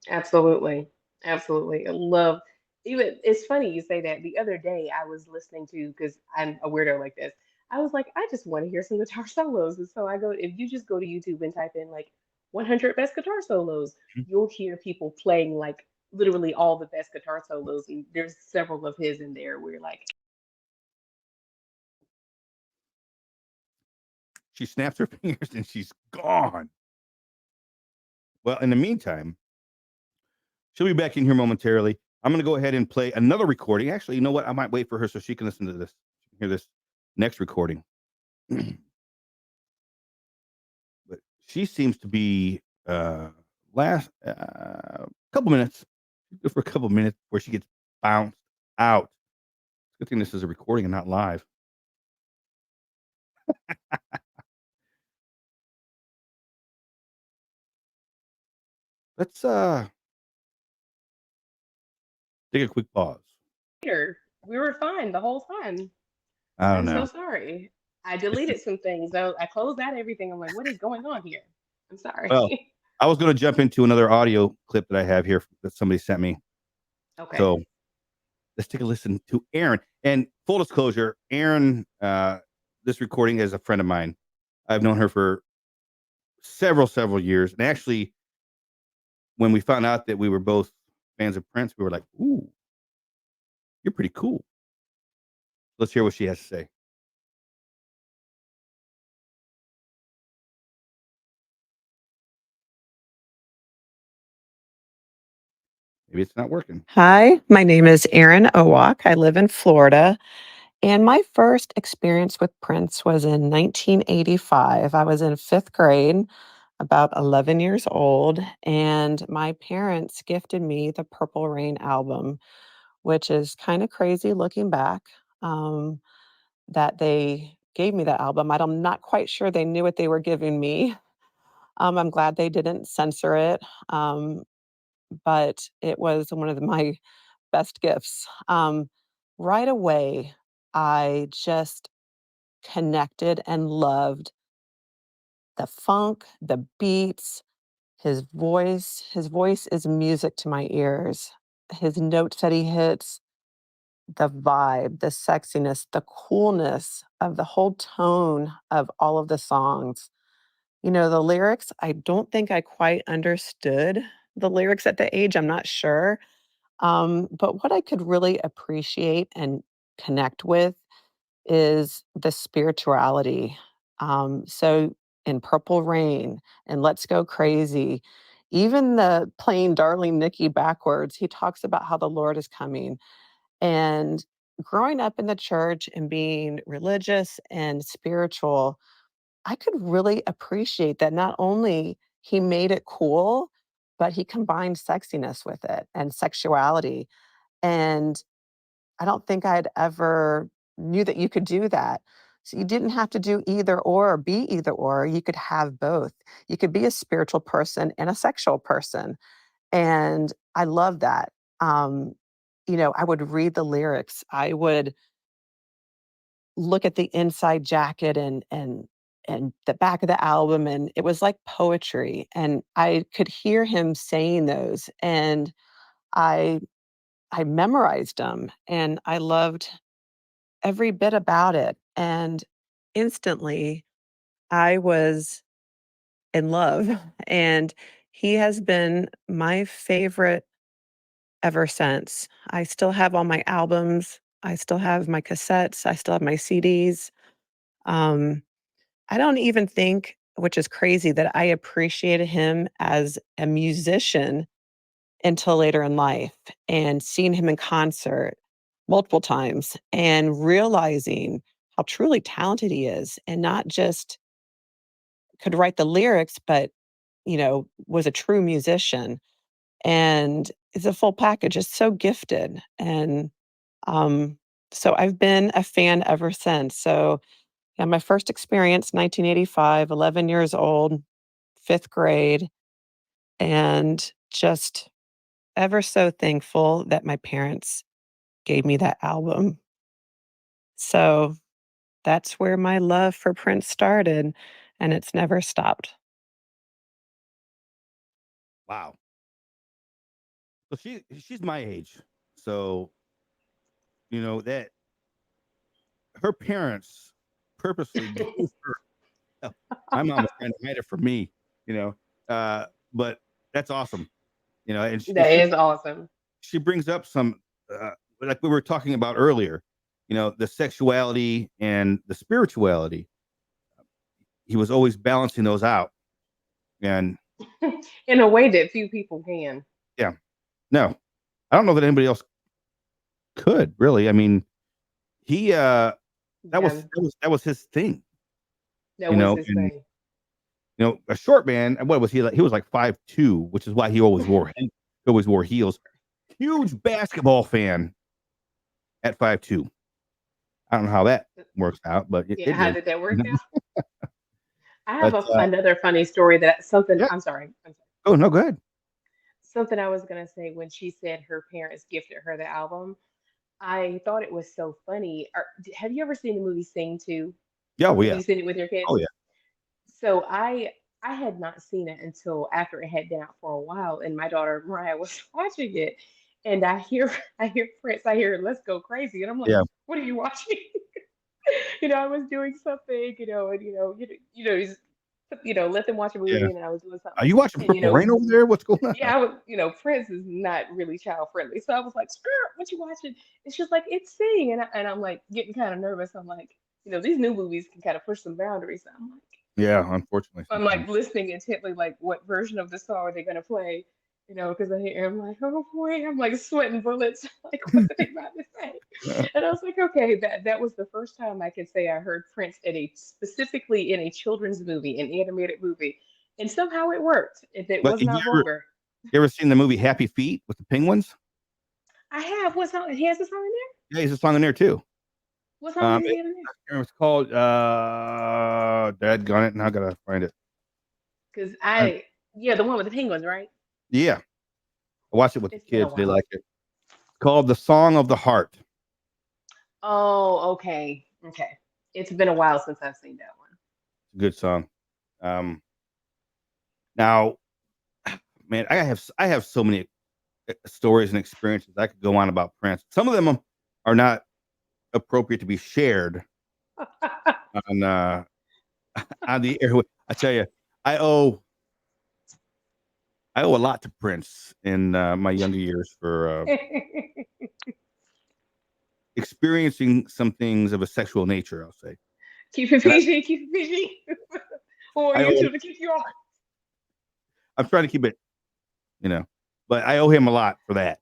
Absolutely. Absolutely. I love even it's funny you say that. The other day I was listening to because I'm a weirdo like this. I was like, I just want to hear some guitar solos. And so I go, if you just go to YouTube and type in like 100 best guitar solos, you'll hear people playing like literally all the best guitar solos. And there's several of his in there where you're like, She snaps her fingers and she's gone. Well, in the meantime, she'll be back in here momentarily. I'm going to go ahead and play another recording. Actually, you know what? I might wait for her so she can listen to this. She can hear this next recording. But she seems to be last couple minutes, just for a couple minutes before she gets bounced out. Good thing this is a recording and not live. Let's take a quick pause. We were fine the whole time. I don't I'm so know. sorry. I deleted some things. So I closed out everything. I'm like, what is going on here? I'm sorry. Well, I was going to jump into another audio clip that I have here that somebody sent me. Okay. So let's take a listen to Aaron. And full disclosure, Aaron, this recording is a friend of mine. I've known her for several years. And actually, when we found out that we were both fans of Prince, we were like, ooh, you're pretty cool. Let's hear what she has to say. Maybe it's not working. Hi, my name is Erin Owak. I live in Florida. And my first experience with Prince was in 1985. I was in fifth grade, about 11 years old, and my parents gifted me the Purple Rain album, which is kind of crazy looking back, that they gave me that album. I'm not quite sure they knew what they were giving me. I'm glad they didn't censor it, but it was one of my best gifts. Right away, I just connected and loved the funk, the beats, his voice. His voice is music to my ears. His notes that he hits, the vibe, the sexiness, the coolness of the whole tone of all of the songs. You know, the lyrics, I don't think I quite understood the lyrics at the age. I'm not sure. But what I could really appreciate and connect with is the spirituality. So in Purple Rain and Let's Go Crazy, even the playing Darling Nikki backwards, he talks about how the Lord is coming. And growing up in the church and being religious and spiritual, I could really appreciate that not only he made it cool, but he combined sexiness with it and sexuality. And I don't think I'd ever knew that you could do that. So you didn't have to do either or be either or. You could have both. You could be a spiritual person and a sexual person. And I love that. Um, I would read the lyrics. I would look at the inside jacket and the back of the album, and it was like poetry. And I could hear him saying those, and I I memorized them, and I loved every bit about it. And instantly, I was in love. And he has been my favorite ever since. I still have all my albums. I still have my cassettes. I still have my CDs. Um, I don't even think, which is crazy, that I appreciated him as a musician until later in life, and seeing him in concert multiple times and realizing how truly talented he is, and not just could write the lyrics, but, was a true musician and is a full package, is so gifted. And um, so I've been a fan ever since. So yeah, my first experience, 1985, 11 years old, fifth grade, and just ever so thankful that my parents gave me that album. So that's where my love for Prince started, and it's never stopped. Wow. So she's my age. So that her parents purposely gave her. Oh, my mom was trying to hide it from me. You know, but that's awesome. And That is awesome. she brings up some like we were talking about earlier. The sexuality and the spirituality. He was always balancing those out, and In a way that few people can. yeah, no, I don't know that anybody else could really. I mean, he that Yeah, was his thing, that was his and thing. a short man. What was he like? He was like 5'2", which is why he always wore heels. Huge basketball fan at 5'2". I don't know how that works out, but Yeah, it how did. did that work out? I have But another funny story that something. yeah. I'm sorry. I'm sorry. Oh no, go ahead. Something I was gonna say when she said her parents gifted her the album. I thought it was so funny. Have you ever seen the movie Sing 2? Yeah, well, Have yeah. you seen it with your kids? Oh yeah. So I had not seen it until after it had been out for a while, and my daughter Mariah was watching it, and I hear Prince, I hear Let's Go Crazy, and I'm like, Yeah. what are you watching? I was doing something, and just, let them watch a Yeah. movie, and then I was doing Are something, you watching and Purple Rain over there? What's going on? yeah, I was, Prince is not really child friendly, so I was like, "Skirt, what you watching?" And she's like, "It's Sing," and I'm like getting kind of nervous. I'm like, these new movies can kind of push some boundaries. Yeah, unfortunately I'm sometimes. like listening intently, like what version of the song are they gonna play? Because I'm like, oh boy, I'm like sweating bullets. Like, what are they about to say? And I was like, okay, that was the first time I could say I heard Prince specifically in a children's movie, an animated movie, and somehow it worked. It But was not ever vulgar. you ever seen the movie Happy Feet with the penguins? I have. What song? He has a song in there. Yeah, he's a song in there too. What song does he It, have in there? it's called Dadgone it, and I gotta find it. Because Uh, yeah, the one with the penguins, right? yeah, I watched it with the It's been a kids. They while. like it. It's called The Song of the Heart. Oh, okay, okay. It's been a while since I've seen that one. It's a good song. Um, now, man, I have so many stories and experiences I could go on about Prince. Some of them are not appropriate to be shared on on the air. I tell you, I owe I owe a lot to Prince in my younger years for experiencing some things of a sexual nature. I'll say. Keep it And PG, keep it PG. Or I owe. YouTube to keep you off. I'm trying to keep it, you know, but I owe him a lot for that.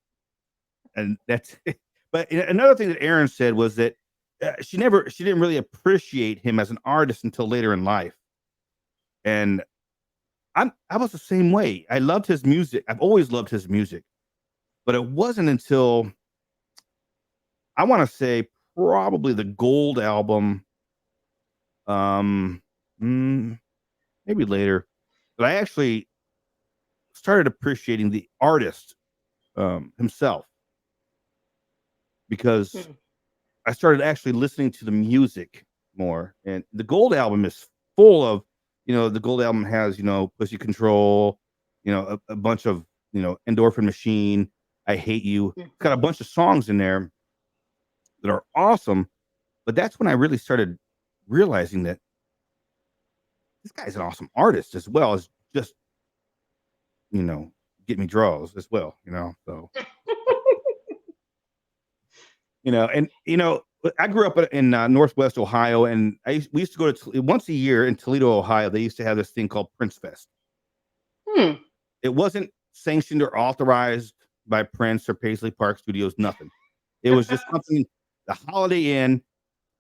And that's. But another thing that Aaron said was that she didn't really appreciate him as an artist until later in life. And I was the same way. I loved his music. I've always loved his music, but it wasn't until I want to say probably the Gold album, um, mm, maybe later, that I actually started appreciating the artist himself because Hmm. I started actually listening to the music more. And the Gold album is full of, the Gold album has, Pussy Control, a bunch of, Endorphin Machine, I Hate You. It's got a bunch of songs in there that are awesome. But that's when I really started realizing that this guy's an awesome artist as well as just, you know, get me draws as well. So, and, I grew up in Northwest Ohio, and we used to go to once a year in Toledo, Ohio. They used to have this thing called Prince Fest. Hmm. It wasn't sanctioned or authorized by Prince or Paisley Park Studios, nothing. It was just something, the Holiday Inn,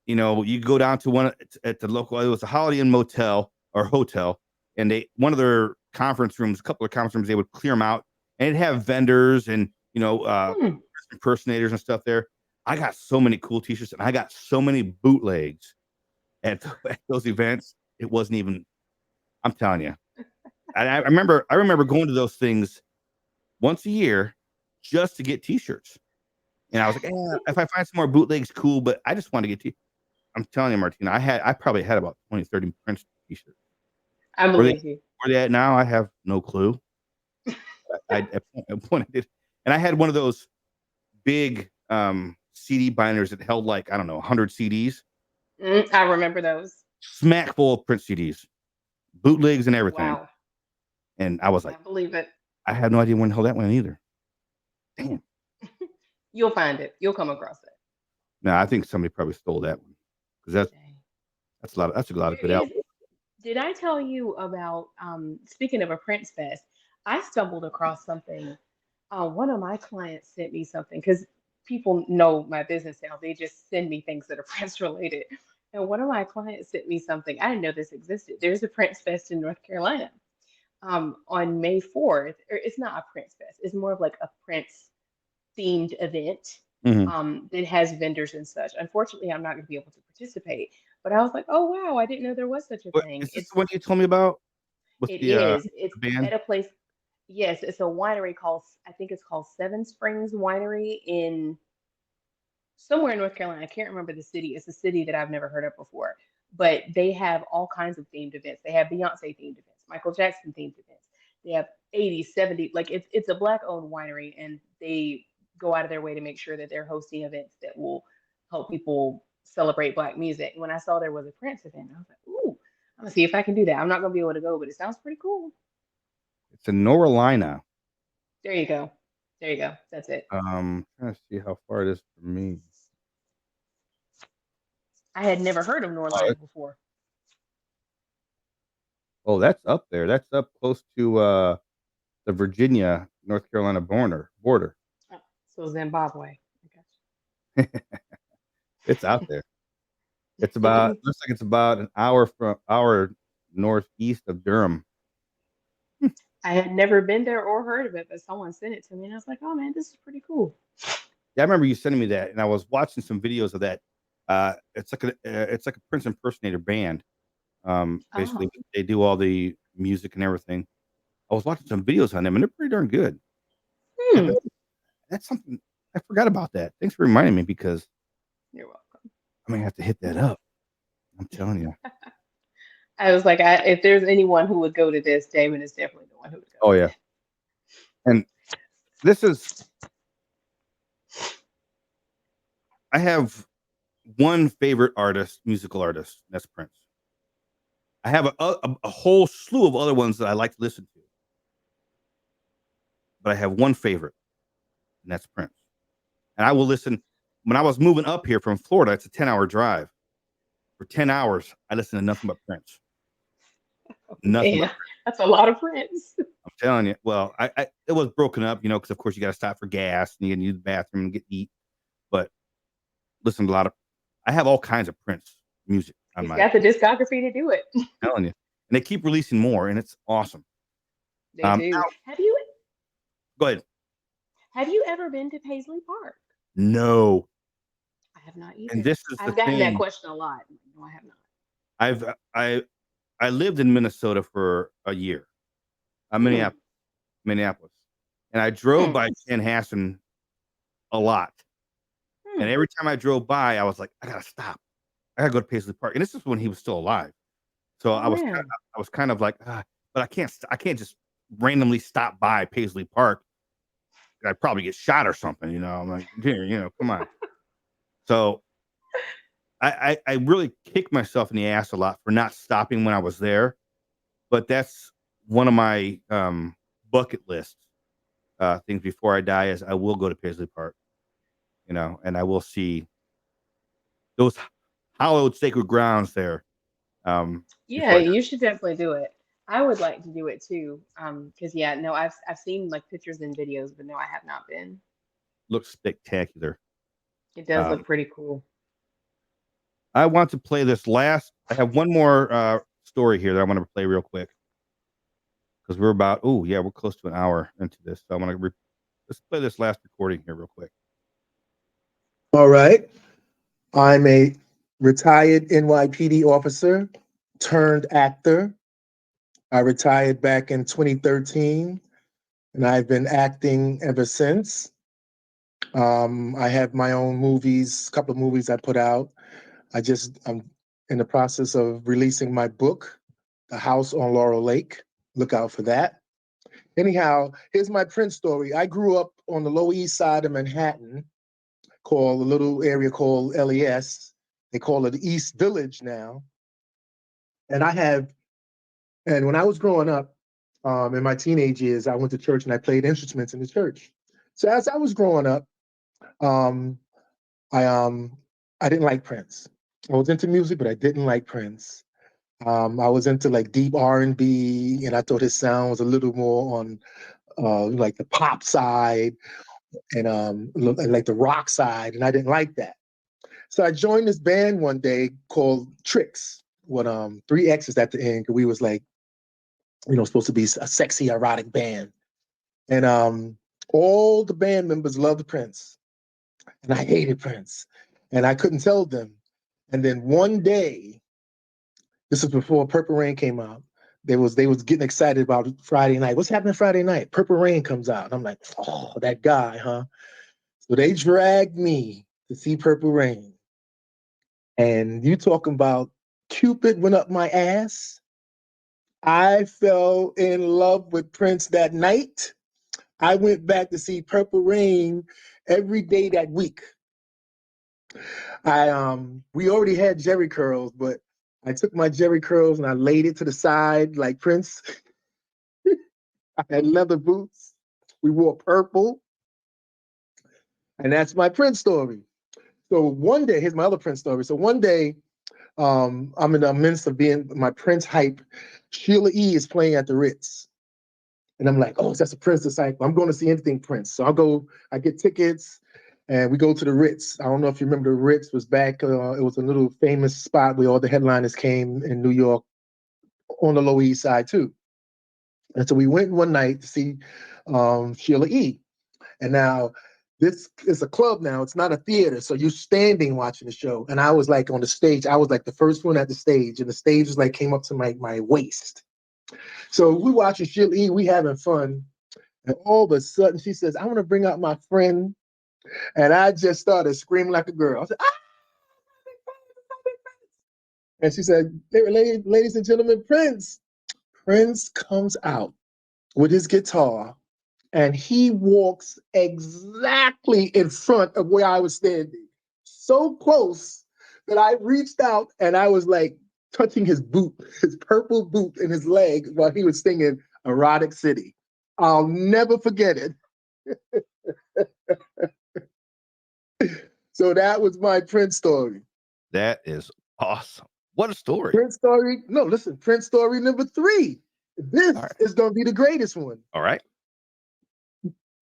you go down to one at the local, it was a Holiday Inn motel or hotel, and one of their conference rooms, a couple of conference rooms, they would clear them out, and it'd have vendors and, Hmm. impersonators and stuff there. I got so many cool t-shirts, and I got so many bootlegs at those events. It wasn't even, I'm telling you. I remember going to those things once a year just to get t-shirts. And I was like, if I find some more bootlegs, cool, but I just want to get I'm telling you, Martina, I probably had about 20, 30 Prince t-shirts. I Where they believe you. where they at now, I have no clue. I pointed, and I had one of those big CD binders that held like, I don't know, 100 CDs, I remember those. smack full of Prince CDs, bootlegs and everything. Wow. And I was I like, believe it. I had no idea when the hell that went either. Damn. You'll find it. You'll come across it. No, I think somebody probably stole that one because Dang. that's a lot of There good is. albums. Did I tell you about speaking of a Prince Fest? I stumbled across something. One of my clients sent me something because people know my business now. They just send me things that are Prince related. And one of my clients sent me something. I didn't know this existed. There's a Prince Fest in North Carolina on May 4th. Or it's not a Prince Fest. It's more of like a Prince themed event Hmm. that has vendors and such. Unfortunately, I'm not going to be able to participate. But I was like, oh wow, I didn't know there was such a What thing. is this the one you told me about with It the is. It's band? at a place. Yes, it's a winery called. I think it's called Seven Springs Winery in somewhere in North Carolina. I can't remember the city. It's a city that I've never heard of before. But they have all kinds of themed events. They have Beyonce themed events, Michael Jackson themed events. They have 80s, 70s. Like it's a black owned winery, and they go out of their way to make sure that they're hosting events that will help people celebrate black music. When I saw there was a Prince event, I was like, ooh, I'm gonna see if I can do that. I'm not gonna be able to go, but it sounds pretty cool. It's in Noralina. There you go. There you go. That's it. Trying to see how far it is from me. I had never heard of Norlina before. Oh, that's up there. That's up close to the Virginia, North Carolina border. Oh, so Zimbabwe. It's out there. It's Okay. looks like it's about an hour northeast of Durham. I had never been there or heard of it, but someone sent it to me, and I was like, "Oh man, this is pretty cool." Yeah, I remember you sending me that, and I was watching some videos of that. It's like a Prince impersonator band. Basically, Oh, they do all the music and everything. I was watching some videos on them, and they're pretty darn good. And hmm. that's something I forgot about that. Thanks for reminding me because You're welcome. I may have to hit that up. I'm telling you. I was like, if there's anyone who would go to this, Damon is definitely the one who would go. Oh yeah, and this is. I have one favorite artist, musical artist. That's Prince. I have a whole slew of other ones that I like to listen to, but I have one favorite, and that's Prince. And I will listen. When I was moving up here from Florida, it's a 10-hour drive. For 10 hours, I listened to nothing but Prince. Nothing but Man, that's a lot of friends. I'm telling you. Well, I it was broken up, because of course you got to stop for gas and you got to use the bathroom and get eat. But listen to a lot of. I have all kinds of Prince music on He's my. got the discography to do it. I'm telling you, and they keep releasing more, and it's awesome. They do. Now, go ahead. Have you ever been to Paisley Park? No, I have not and either. this is the I've gotten that thing. question a lot. No, I have not. I lived in Minnesota for a year. Hmm. Minneapolis, and I drove Hmm. by Chanhassen a lot. And Hmm. every time I drove by, I was like, I gotta stop. I gotta go to Paisley Park. And this is when he was still alive. So Oh man. I was kind of like, but I can't just randomly stop by Paisley Park. I'd probably get shot or something. I'm like, come on. So I really kicked myself in the ass a lot for not stopping when I was there. But that's one of my bucket list things before I die is I will go to Paisley Park, and I will see those hallowed sacred grounds there. Yeah, Before I die. you should definitely do it. I would like to do it too. Because yeah, no, I've seen like pictures and videos, but no, I have not been. Looks spectacular. It does Um, look pretty cool. I want to play this last. I have one more story here that I want to play real quick because we're close to an hour into this. So I want to let's play this last recording here real quick. All right. I'm a retired NYPD officer turned actor. I retired back in 2013, and I've been acting ever since. I have my own movies, a couple of movies I put out. I'm in the process of releasing my book, The House on Laurel Lake. Look out for that. Anyhow, here's my Prince story. I grew up on the Lower East Side of Manhattan, called a little area called LES. They call it East Village now. And when I was growing up, in my teenage years, I went to church and I played instruments in the church. So as I was growing up, um, I didn't like Prince. I was into music, but I didn't like Prince. I was into like deep R&B, and I thought his sound was a little more on like the pop side and like the rock side, and I didn't like that. So I joined this band one day called Tricks with 3 X's at the end. We was like, supposed to be a sexy, erotic band. And all the band members loved Prince. And I hated Prince. And I couldn't tell them. And then one day, this was before Purple Rain came out. They was getting excited about Friday night. What's happening Friday night? Purple Rain comes out. And I'm like, oh, that guy, huh? So they dragged me to see Purple Rain. And you talking about Cupid went up my ass. I fell in love with Prince that night. I went back to see Purple Rain every day that week. We already had Jerry curls, but I took my Jerry curls and I laid it to the side like Prince. I had leather boots. We wore purple. And that's my Prince story. So one day, here's my other Prince story. So one day, I'm in the midst of being my Prince hype. Sheila E. is playing at the Ritz. And I'm like, oh, that's a Prince disciple. I'm going to see anything Prince. So I get tickets, and we go to the Ritz. I don't know if you remember the Ritz was back. It was a little famous spot where all the headliners came in New York on the Lower East Side too. And so we went one night to see Sheila E. And now this is a club now. It's not a theater. So you're standing watching the show. And I was like on the stage. I was like the first one at the stage. And the stage was like came up to my waist. So we watching Sheila E. We having fun. And all of a sudden she says, I want to bring out my friend. And I just started screaming like a girl. I said, ah! And she said, ladies and gentlemen, Prince. Prince comes out with his guitar and he walks exactly in front of where I was standing. So close that I reached out and I was like touching his boot, his purple boot in his leg while he was singing Erotic City. I'll never forget it. So that was my Prince story. That is awesome. What a story. Prince story. No, listen, Prince story number 3. This is going to be the greatest one. All right.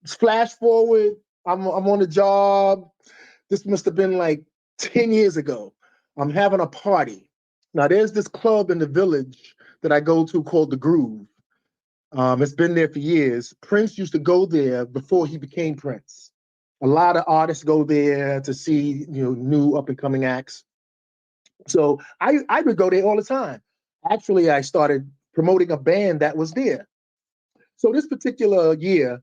Flash forward. I'm on a job. This must have been like 10 years ago. I'm having a party. Now, there's this club in the village that I go to called The Groove. It's been there for years. Prince used to go there before he became Prince. A lot of artists go there to see, new up-and-coming acts. So I would go there all the time. Actually, I started promoting a band that was there. So this particular year,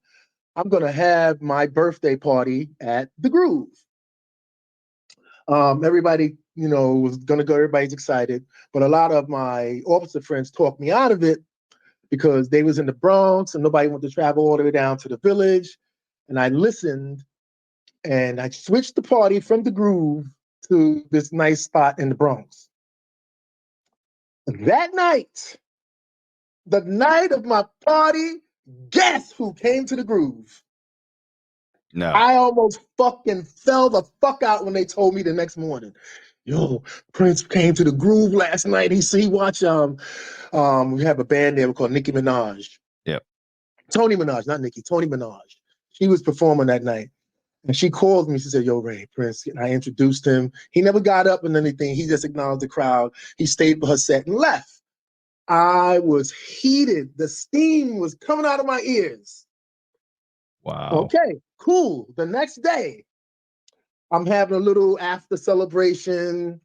I'm going to have my birthday party at The Groove. Everybody, was going to go. Everybody's excited. But a lot of my officer friends talked me out of it because they was in the Bronx and nobody wanted to travel all the way down to the village. And I listened and I switched the party from The Groove to this nice spot in the Bronx. That night, the night of my party, guess who came to The Groove? No. I almost fucking fell the fuck out when they told me the next morning. Yo, Prince came to The Groove last night. He watched we have a band there called Nicki Minaj. Yep. Tony Minaj, not Nicki, Tony Minaj. She was performing that night. And she called me. She said, yo, Ray, Prince. And I introduced him. He never got up and anything. He just acknowledged the crowd. He stayed for her set and left. I was heated. The steam was coming out of my ears. Wow. Okay, cool. The next day, I'm having a little after celebration,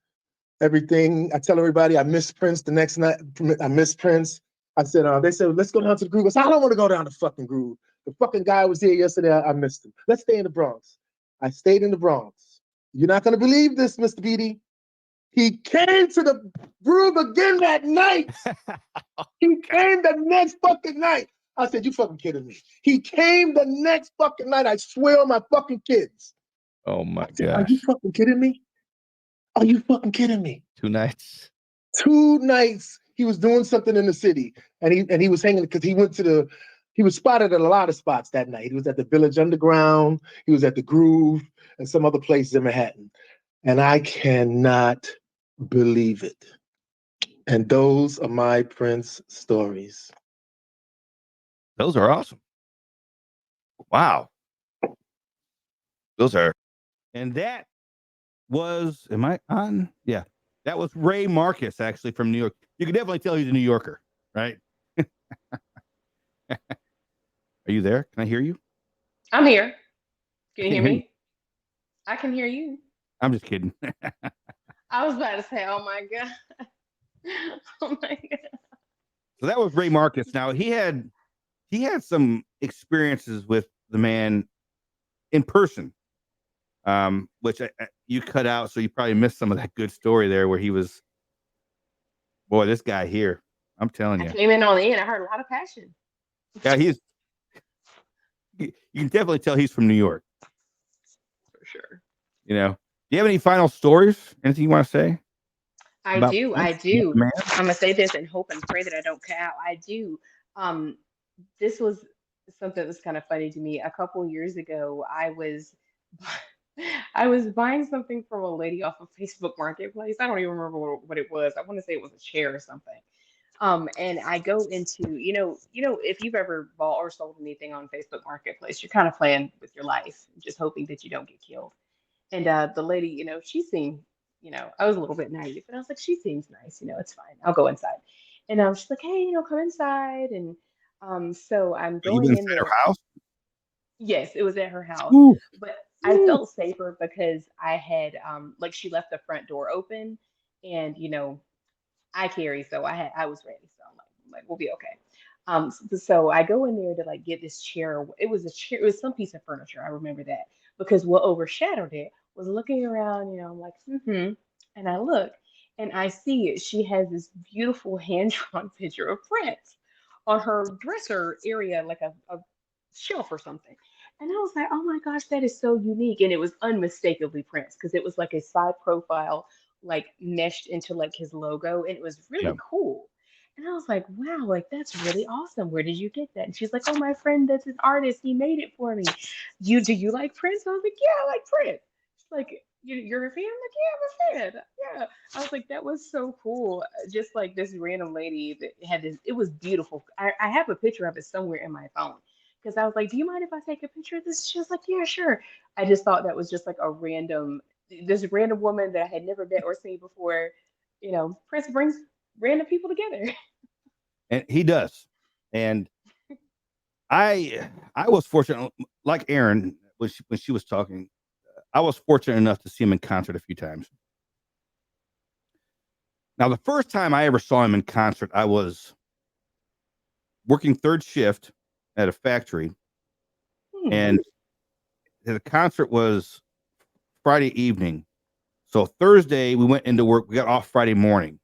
everything. I tell everybody I miss Prince the next night. I miss Prince. I said, they said, let's go down to the Groove. I said, I don't want to go down to fucking Groove. The fucking guy was here yesterday. I missed him. Let's stay in the Bronx. I stayed in the Bronx. You're not going to believe this, Mr. Beatty. He came to the Groove again that night. He came the next fucking night. I said, you fucking kidding me. He came the next fucking night. I swear on my fucking kids. Oh my said, gosh. are you fucking kidding me? Are you fucking kidding me? 2 nights. 2 nights he was doing something in the city, and he was hanging because he was spotted at a lot of spots that night. He was at the Village Underground, he was at the Groove, and some other places in Manhattan. And I cannot believe it. And those are my Prince stories. Those are awesome. Wow. Those are, and that was, am I on? Yeah. That was Ray Marcus, actually, from New York. You can definitely tell he's a New Yorker, right? Are you there? Can I hear you? I'm here. I Can you can't hear hear you. me? I can hear you. I'm just kidding. I was about to say, oh my God. Oh my God. So that was Ray Marcus. Now he had some experiences with the man in person, which you cut out, so you probably missed some of that good story there where he was. Boy, this guy here, I'm telling I you, came in on the end. I heard a lot of passion. yeah, you can definitely tell he's from New York. For sure. You know, do you have any final stories? Anything you want to say I about do. I Prince, about the do. man? I'm gonna say this and hope and pray that I don't cut out. I do. Um, this was something that's kind of funny to me. A couple years ago, I was buying something from a lady off of Facebook Marketplace. I don't even remember what it was. I want to say it was a chair or something. And I go into, if you've ever bought or sold anything on Facebook Marketplace, you're kind of playing with your life, just hoping that you don't get killed. And the lady, she seemed, I was a little bit naive, and I was like, she seems nice, it's fine. I'll go inside. And she's like, hey, come inside. And so I'm Are you been going in inside there. her house? Yes, it was at her house, Ooh, but I ooh. felt safer because I had like she left the front door open, and I carry, so I was ready. So I'm like, we'll be okay. So I go in there to like get this chair. It was a chair, it was some piece of furniture. I remember that because what overshadowed it was looking around, I'm like, and I look and I see it. She has this beautiful hand-drawn picture of Prince on her dresser area, like a shelf or something. And I was like, oh my gosh, that is so unique. And it was unmistakably Prince because it was like a side profile like meshed into like his logo, and it was Yeah. really cool. And I was like, wow, like that's really awesome. Where did you get that? And she's like, oh, my friend that's an artist. He made it for me. Do you like Prince? I was like, yeah, I like Prince. She's like, you're a fan? I'm like, yeah, I'm a fan. Yeah. I was like, that was so cool. Just like this random lady that had this, it was beautiful. I have a picture of it somewhere in my phone. Because I was like, do you mind if I take a picture of this? She was like, yeah, sure. I just thought that was just like a random this random woman that I had never met or seen before. Prince brings random people together. And he does. And I was fortunate, like Aaron, when she was talking, I was fortunate enough to see him in concert a few times. Now, the first time I ever saw him in concert, I was working third shift at a factory, Hmm. and the concert was Friday evening. So Thursday, we went into work. We got off Friday morning.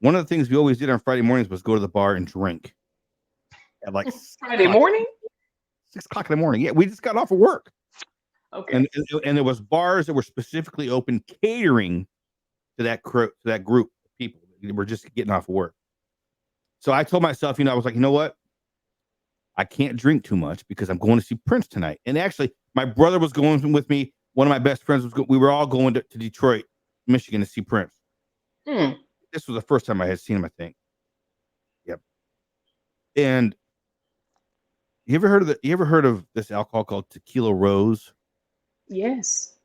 One of the things we always did on Friday mornings was go to the bar and drink at like Friday morning? 6 o'clock in the morning. Yeah, we just got off of work. Okay. And there was bars that were specifically open catering to that group of people that were just getting off of work. So I told myself, I was like, you know what? I can't drink too much because I'm going to see Prince tonight. And actually, my brother was going with me. One of my best friends we were all going to Detroit, Michigan to see Prince. Hmm. This was the first time I had seen him, I think. Yep. And you ever heard of this alcohol called Tequila Rose? Yes.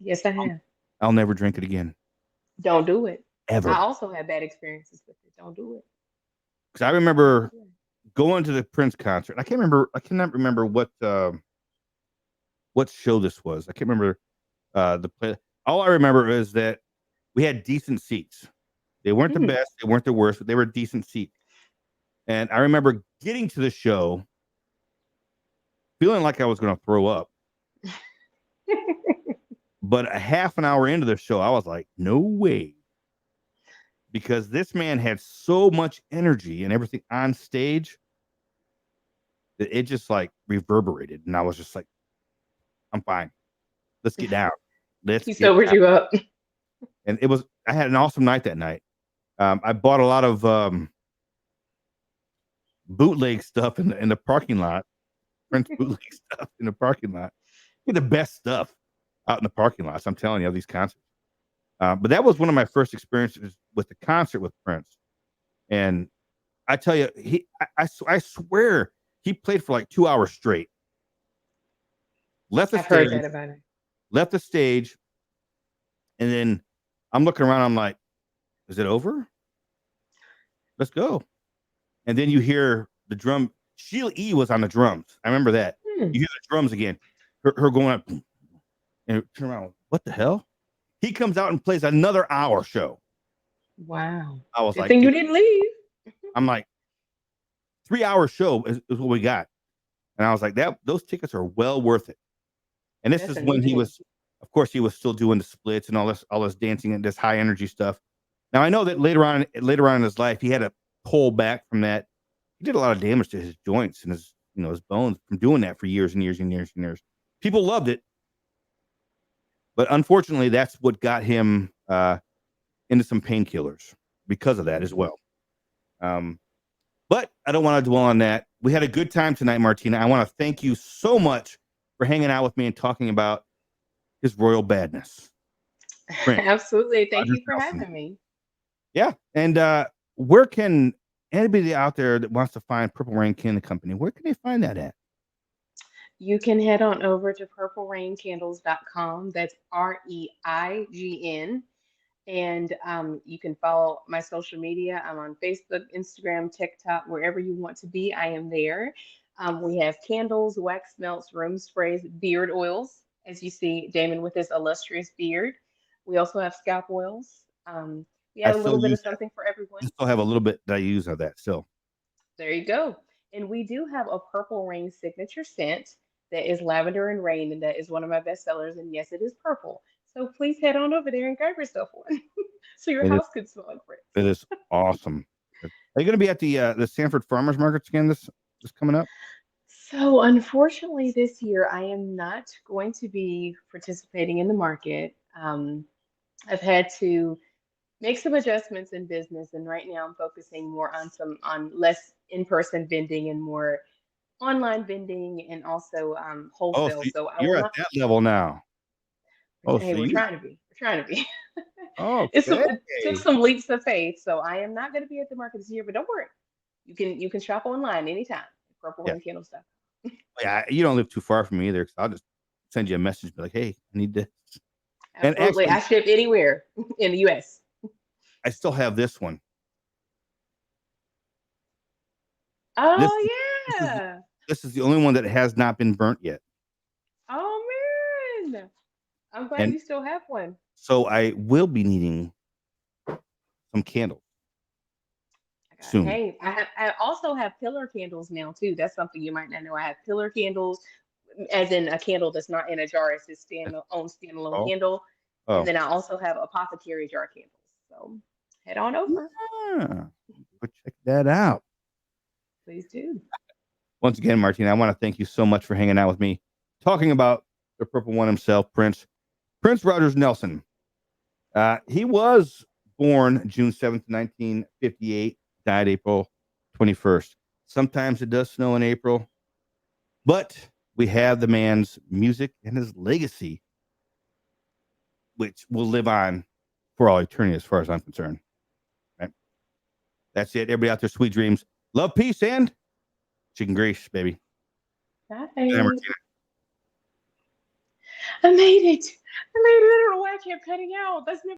Yes, I have. I'll never drink it again. Don't do it. I Ever. also had bad experiences with it. Don't do it. Because I remember going to the Prince concert. I cannot remember what show this was. I can't remember the play. All I remember is that we had decent seats. They weren't the Hmm. best, they weren't the worst, but they were decent seats. And I remember getting to the show feeling like I was going to throw up. But a half an hour into the show, I was like, no way. Because this man had so much energy and everything on stage that it just like reverberated. And I was just like, I'm fine. Let's get down. He sobered you up. And I had an awesome night that night. I bought a lot of bootleg stuff in the parking lot. Prince bootleg stuff in the parking lot. Get the best stuff out in the parking lots. I'm telling you, these concerts. But that was one of my first experiences with the concert with Prince. And I tell you, I swear he played for like 2 hours straight. Left the I've heard stage, that about it. left the stage, and then I'm looking around. I'm like, is it over? Let's go. And then you hear the drum. Sheila E. was on the drums. I remember that. You hear the drums again. Her going up and turn around. What the hell? He comes out and plays another hour show. Wow. I was Good like, thing you didn't leave. I'm like, 3-hour show is what we got. And I was like, those tickets are well worth it. And this That's is when he amazing. was, of course, he was still doing the splits and all this dancing and this high energy stuff. Now I know that later on in his life, he had to pull back from that. He did a lot of damage to his joints and his bones from doing that for years and years and years and years. People loved it, but unfortunately, that's what got him into some painkillers because of that as well. But I don't want to dwell on that. We had a good time tonight, Martina. I want to thank you so much for hanging out with me and talking about his royal badness. Prince Absolutely. Thank Roger you for Nelson. having me. Yeah. And where can anybody out there that wants to find Purple Rain Candle Company, where can they find that at? You can head on over to purpleraincandles.com. That's REIGN. And you can follow my social media. I'm on Facebook, Instagram, TikTok, wherever you want to be, I am there. We have candles, wax melts, room sprays, beard oils, as you see Damon with his illustrious beard. We also have scalp oils. We I have a still little bit use of that. something for I everyone. still have a little bit that I use of that still. There you go. And we do have a Purple Rain signature scent that is lavender and rain, and that is one of my best sellers. And yes, it is purple. So please head on over there and grab yourself one so your It is, house could smell like Prince. it is awesome. Are you going to be at the Sanford Farmers Market again this coming up? So unfortunately, this year I am not going to be participating in the market. I've had to make some adjustments in business, and right now I'm focusing more on less in-person vending and more online vending and also Oh, so wholesale. So I will you're at not. that level now. Oh, Hey, so we're you trying to be. We're trying to be. okay? It took some leaps of faith, so I am not going to be at the market this year. But don't worry, you can shop online anytime. Purple Yeah, Rain Candle stuff. yeah. You don't live too far from me either. Cause I'll just send you a message, be like, "Hey, I need this." And Absolutely, I actually, ship anywhere in the U.S. I still have this one. This Oh this is yeah. this is the only one that has not been burnt yet. Oh man. I'm glad And you still have one. so I will be needing some candles soon. Hey, I also have pillar candles now too. That's something you might not know. I have pillar candles, as in a candle that's not in a jar. It's just standalone Oh, candle. And oh, then I also have apothecary jar candles. So head on over. yeah. Go check that out. Please do. Once again, Martina, I want to thank you so much for hanging out with me, talking about the Purple One himself, Prince Rogers Nelson. He was born June 7th, 1958, died April 21st. Sometimes it does snow in April, but we have the man's music and his legacy, which will live on for all eternity, as far as I'm concerned. Right? That's it. Everybody out there, sweet dreams, love, peace, and chicken grease, baby. Bye. Good night, Martina. I made it. I made it. I don't know why I kept cutting out. That's never